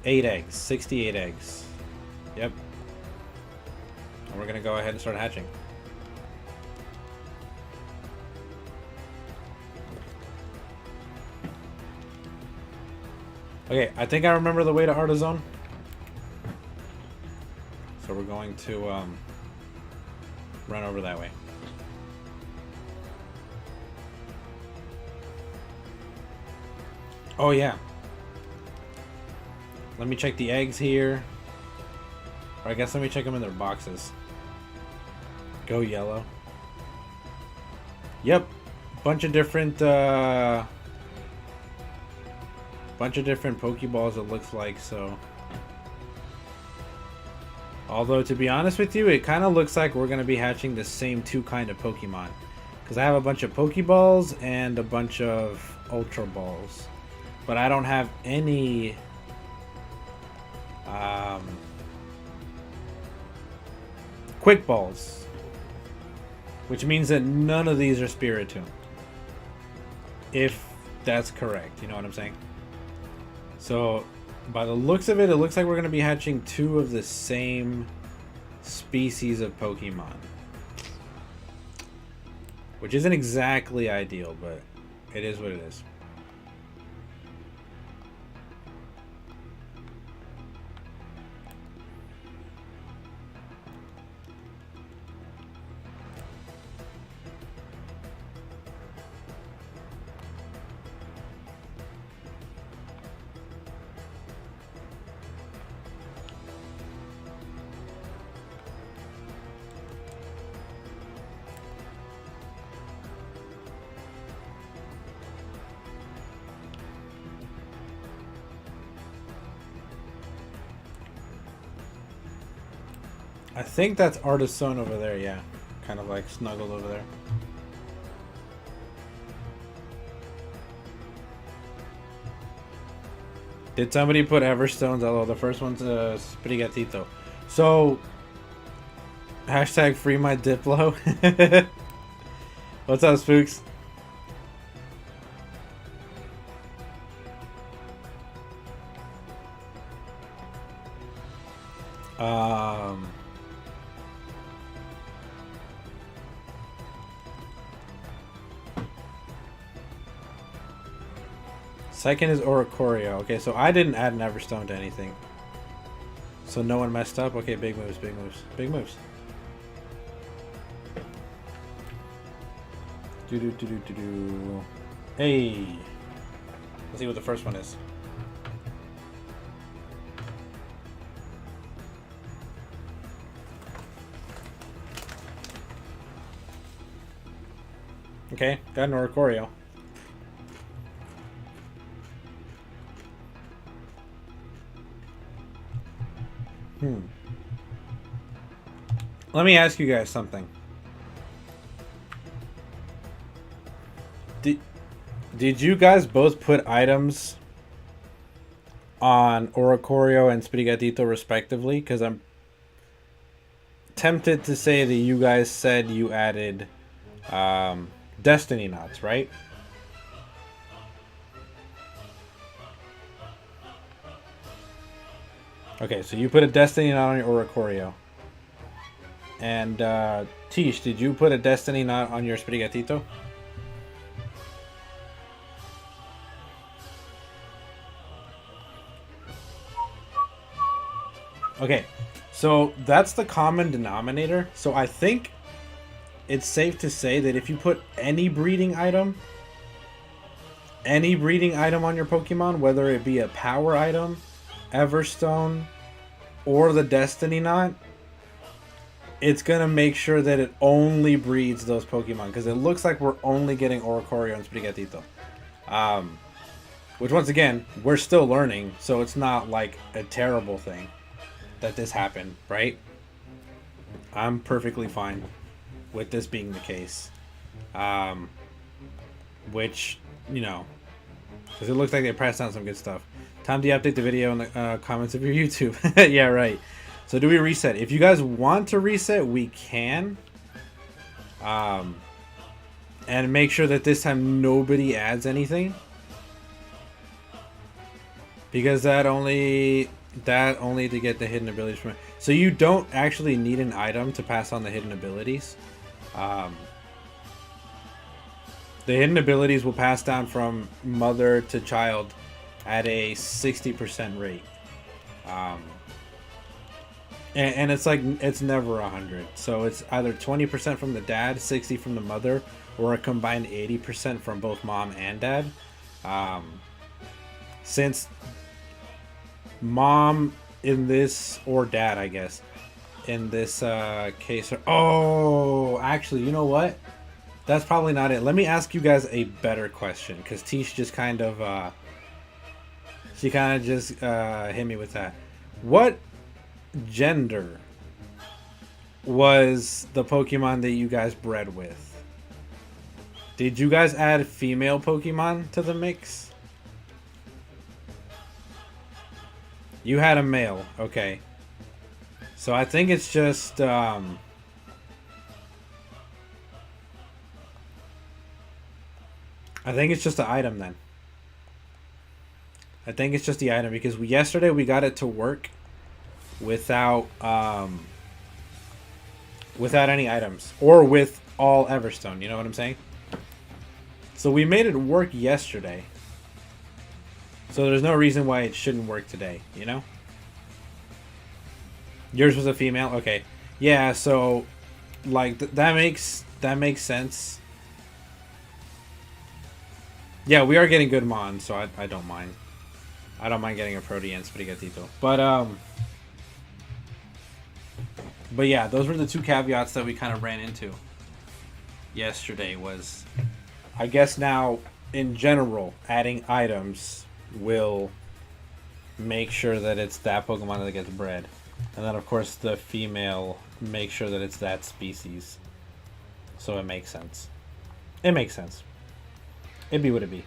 eggs. 68 eggs. Yep. And we're going to go ahead and start hatching. Okay, I think I remember the way to Artizone. So we're going to run over that way. Oh yeah. Let me check the eggs here. Or I guess let me check them in their boxes. Go yellow. Yep. Bunch of different Pokeballs, it looks like. So although, to be honest with you, it kind of looks like we're going to be hatching the same two kind of Pokemon. Because I have a bunch of Pokeballs and a bunch of Ultra Balls. But I don't have any Quick Balls. Which means that none of these are Spiritomb. If that's correct, you know what I'm saying? So, by the looks of it, it looks like we're going to be hatching two of the same species of Pokemon. Which isn't exactly ideal, but it is what it is. I think that's Artizone over there, yeah. Kind of like snuggled over there. Did somebody put Everstones? Although the first one's Sprigatito. So, hashtag free my Diplo. What's up, Spooks? Second is Oricorio. Okay, so I didn't add an Everstone to anything. So no one messed up? Okay, big moves, big moves, big moves. Do. Hey! Let's see what the first one is. Okay, got an Oricorio. Let me ask you guys something. Did you guys both put items on Oricorio and Sprigatito respectively? Because I'm tempted to say that you guys said you added Destiny Knots, right? Okay, so you put a Destiny Knot on your Oricorio. And Tish, did you put a Destiny Knot on your Sprigatito? Okay, so that's the common denominator. So I think it's safe to say that if you put any breeding item on your Pokemon, whether it be a power item, Everstone, or the Destiny Knot, it's going to make sure that it only breeds those Pokemon. Because it looks like we're only getting Oricorio and Sprigatito. Which, once again, we're still learning. So it's not like a terrible thing that this happened, right? I'm perfectly fine with this being the case. Which, you know, because it looks like they pressed on some good stuff. Time to update the video in the comments of your YouTube. Yeah, right. So do we reset? If you guys want to reset, we can. And make sure that this time nobody adds anything. Because that only to get the hidden abilities from it. So you don't actually need an item to pass on the hidden abilities. The hidden abilities will pass down from mother to child at a 60% rate. And it's like, it's never 100. So it's either 20% from the dad, 60 from the mother, or a combined 80% from both mom and dad. Since mom in this, or dad, I guess, in this case. Oh, actually, you know what? That's probably not it. Let me ask you guys a better question, because Tish just kind of, she kind of just hit me with that. What gender was the Pokemon that you guys bred with? Did you guys add female Pokemon to the mix? You had a male, okay. So I think it's just I think it's just the item then. I think it's just the item, because yesterday we got it to work without without any items, or with all Everstone, you know what I'm saying? So we made it work yesterday. So there's no reason why it shouldn't work today, you know? Yours was a female? Okay. Yeah, so like that makes sense. Yeah, we are getting good Mon, so I don't mind. I don't mind getting a Protean Sprigatito. But yeah, those were the two caveats that we kind of ran into yesterday. Was, I guess now in general, adding items will make sure that it's that Pokemon that gets bred, and then of course the female make sure that it's that species. So it makes sense. It makes sense. It'd be what it be.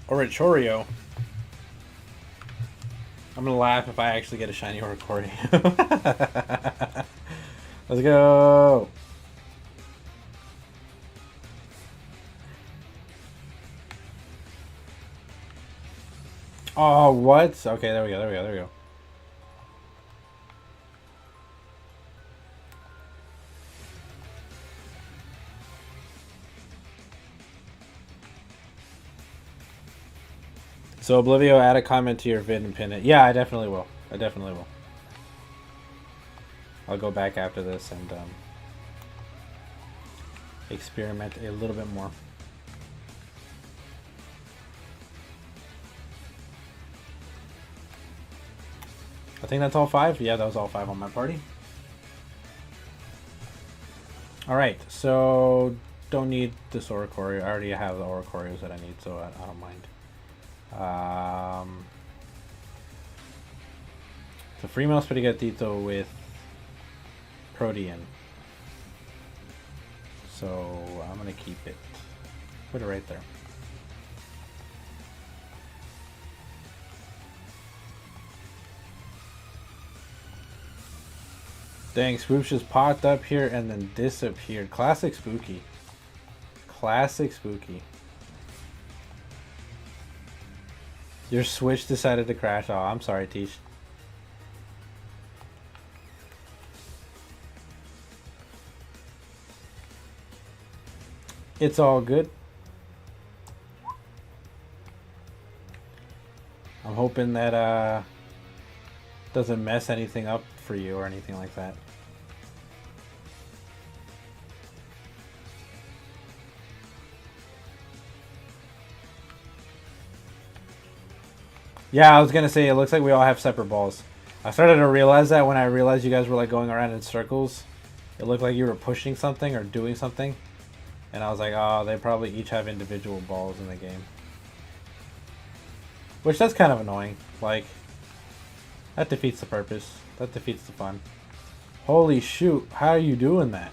Orichorio. I'm gonna laugh if I actually get a shiny Oricorio. Let's go. Oh, what? Okay, there we go. So Oblivio, add a comment to your vid and pin it. Yeah, I definitely will. I'll go back after this and experiment a little bit more. I think that's all 5. Yeah, that was all 5 on my party. Alright, so don't need this Oricorio. I already have the Oricorios that I need, so I don't mind. So Fremale Sprigatito with Protean. So I'm gonna keep it. Put it right there. Dang, Swoops just popped up here and then disappeared. Classic Spooky. Classic Spooky. Your Switch decided to crash. Oh, I'm sorry, Tish. It's all good. I'm hoping that doesn't mess anything up for you or anything like that. Yeah, I was gonna say, it looks like we all have separate balls. I started to realize that when I realized you guys were like going around in circles. It looked like you were pushing something or doing something. And I was like, oh, they probably each have individual balls in the game. Which, that's kind of annoying. Like, that defeats the purpose. That defeats the fun. Holy shoot, how are you doing that?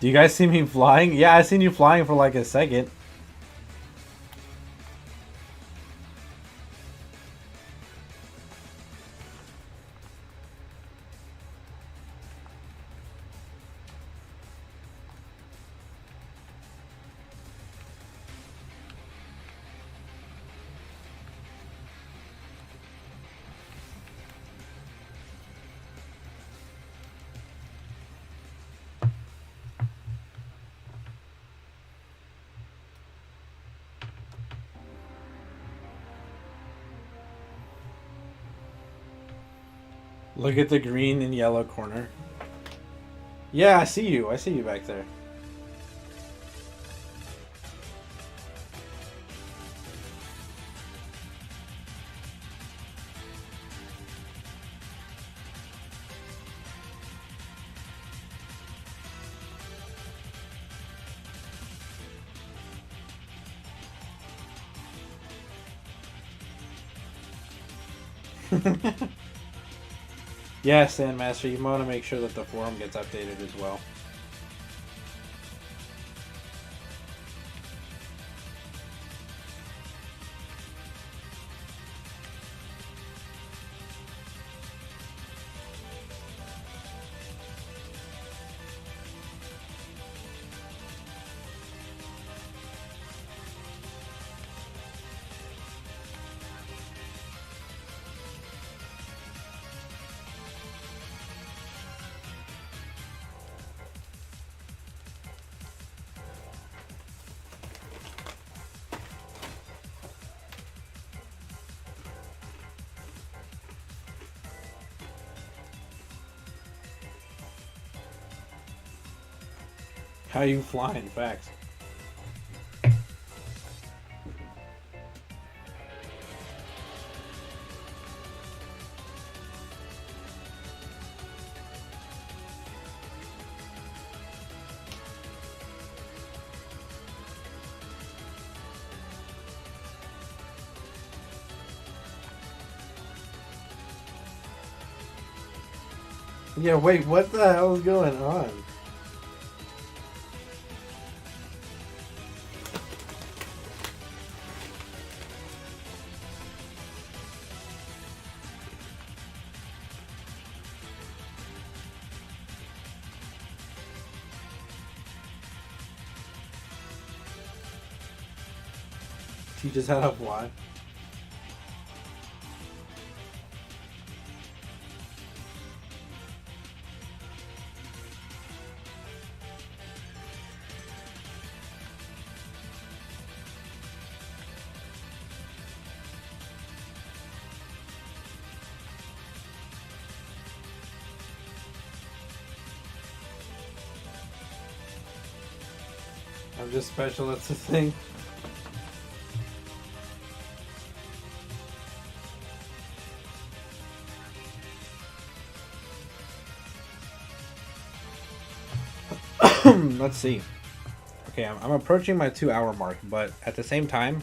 Do you guys see me flying? Yeah, I seen you flying for like a second. Look at the green and yellow corner. Yeah, I see you. I see you back there. Yeah, Sandmaster, you want to make sure that the forum gets updated as well. How you flying? Facts. Yeah, wait, what the hell is going on? Teach us how to fly. I'm just special, that's the thing. Let's see. Okay, I'm approaching my 2-hour mark, but at the same time,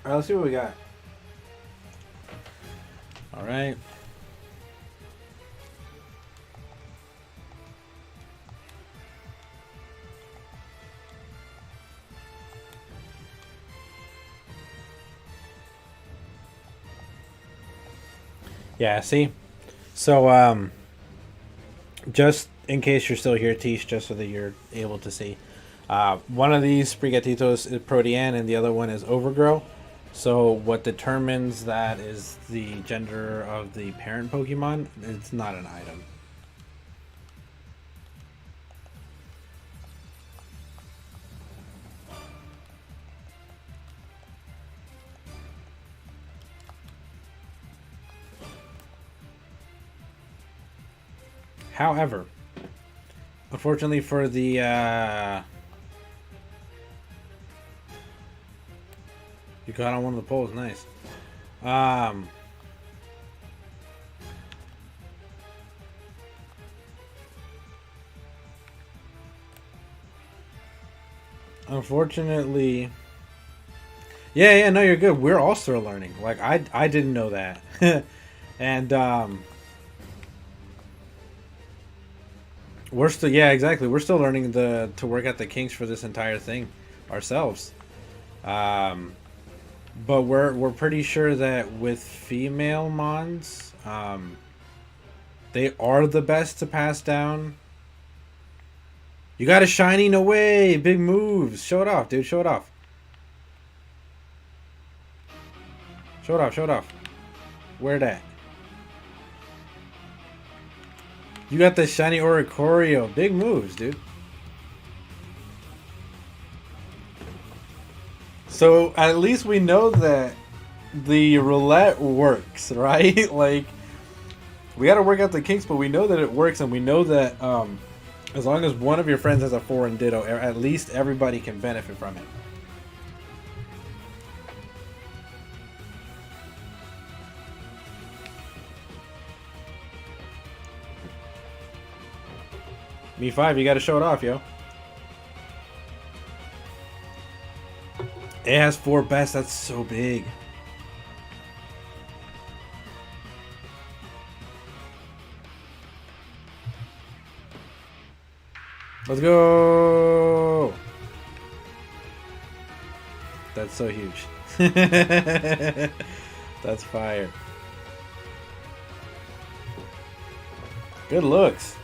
Alright, let's see what we got. Alright. Yeah, see? So, just in case you're still here, Tish, just so that you're able to see. One of these Sprigatitos is Protean and the other one is Overgrow. So what determines that is the gender of the parent Pokemon. It's not an item. However, unfortunately for the you got on one of the poles, nice. Unfortunately, yeah, no, you're good. We're all still learning. Like I didn't know that, and we're still, yeah, exactly. We're still learning to work out the kinks for this entire thing ourselves. But we're pretty sure that with female mons, they are the best to pass down. You got a shiny, no way! Big moves. Show it off, dude. Show it off. Show it off. Show it off. Where that? You got the shiny Oricorio. Big moves, dude. So at least we know that the roulette works, right? Like, we got to work out the kinks, but we know that it works, and we know that as long as one of your friends has a foreign Ditto, at least everybody can benefit from it. Me5, you got to show it off, yo. It has 4 best. That's so big. Let's go. That's so huge. That's fire. Good looks.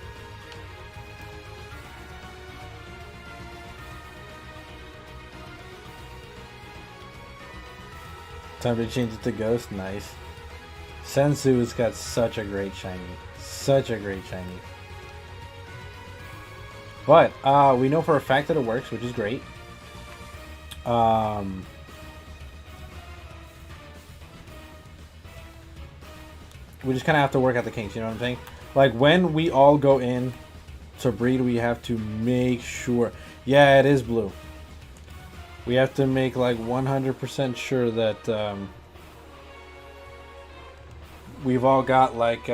Time to change it to Ghost. Nice. Sensu's got such a great shiny. Such a great shiny. But we know for a fact that it works, which is great. We just kind of have to work out the kinks, you know what I'm saying? Like, when we all go in to breed, we have to make sure. Yeah, it is blue. We have to make like 100% sure that we've all got like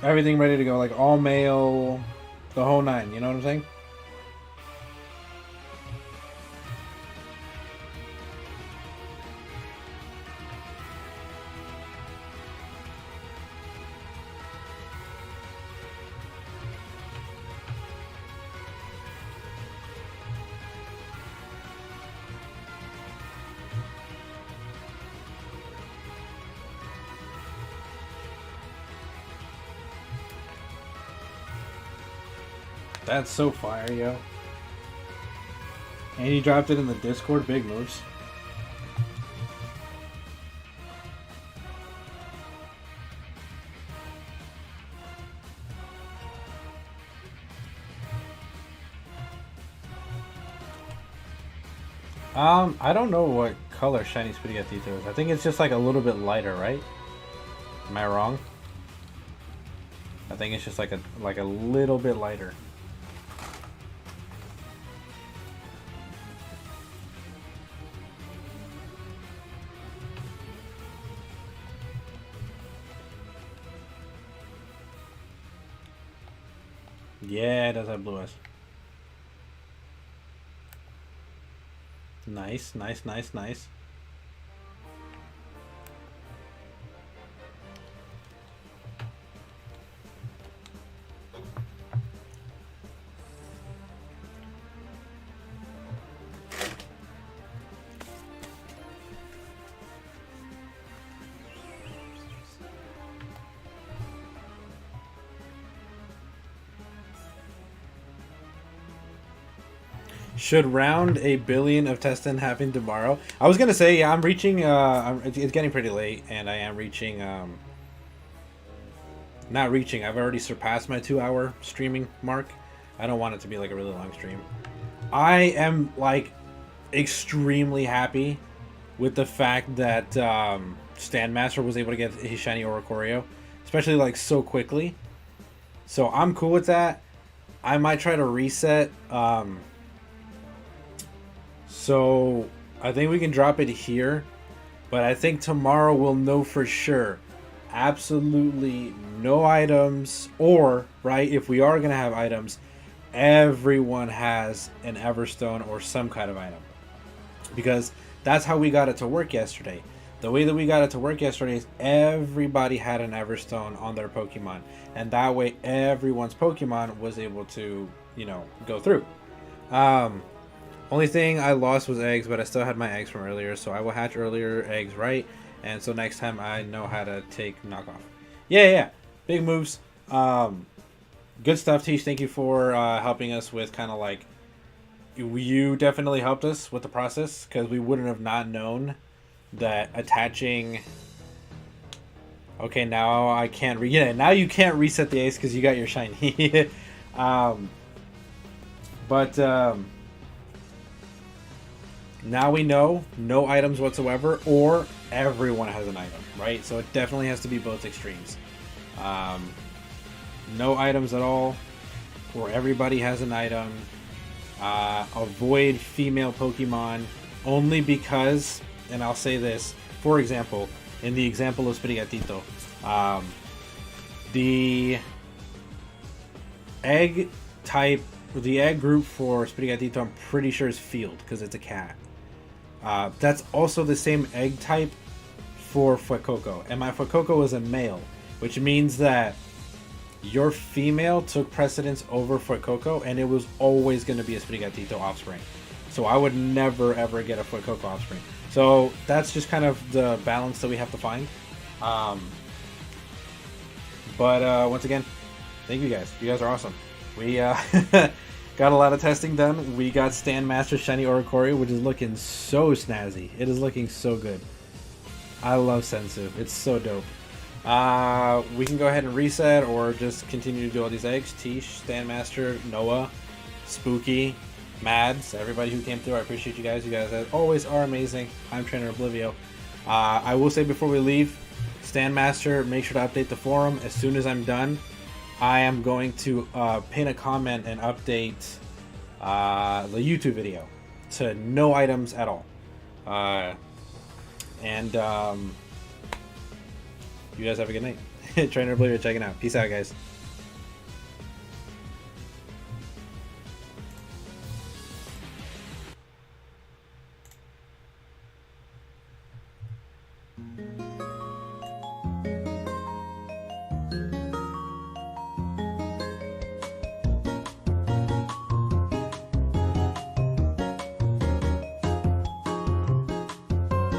everything ready to go, like all male, the whole 9. You know what I'm saying? That's so fire, yo. And he dropped it in the Discord. Big moves. I don't know what color shiny Spaghettito is. I think it's just like a little bit lighter, right? Am I wrong? I think it's just like a little bit lighter. Yeah, it does have blue eyes. Nice, nice, nice, nice. Should round 1 billion of testing happen tomorrow? I was gonna say, yeah, I'm reaching. It's getting pretty late, and I am reaching. Not reaching. I've already surpassed my 2 hour streaming mark. I don't want it to be like a really long stream. I am like extremely happy with the fact that Stand Master was able to get his shiny Oricorio, especially like so quickly. So I'm cool with that. I might try to reset. So I think we can drop it here, but I think tomorrow we'll know for sure. Absolutely no items, or right, if we are gonna have items, everyone has an Everstone or some kind of item, because that's how we got it to work yesterday. The way that we got it to work yesterday is everybody had an Everstone on their Pokemon, and that way everyone's Pokemon was able to, go through. Only thing I lost was eggs, but I still had my eggs from earlier, so I will hatch earlier eggs, right? And so next time I know how to take knockoff. Yeah. Big moves. Good stuff, Tish. Thank you for helping us with kind of like... You definitely helped us with the process, because we wouldn't have not known that attaching... Okay, now I can't... now you can't reset the ace because you got your shiny. Now we know no items whatsoever, or everyone has an item, right? So it definitely has to be both extremes. No items at all, or everybody has an item. Avoid female Pokemon only because, and I'll say this, for example, in the example of Sprigatito, the egg type, the egg group for Sprigatito, I'm pretty sure is field because it's a cat. That's also the same egg type for Fuecoco, and my Fuecoco is a male, which means that your female took precedence over Fuecoco, and it was always going to be a Sprigatito offspring. So I would never ever get a Fuecoco offspring. So that's just kind of the balance that we have to find. But once again, thank you guys. You guys are awesome. We got a lot of testing done. We got Stand Master Shiny Oricorio, which is looking so snazzy. It is looking so good. I love Sensu. It's so dope. We can go ahead and reset or just continue to do all these eggs. Tish, Stand Master, Noah, Spooky, Mads, everybody who came through. I appreciate you guys. You guys as always are amazing. I'm Trainer Oblivio. I will say before we leave, Stand Master, make sure to update the forum. As soon as I'm done, I am going to pin a comment and update the YouTube video to no items at all. You guys have a good night. Trainer Oblivio checking out. Peace out, guys.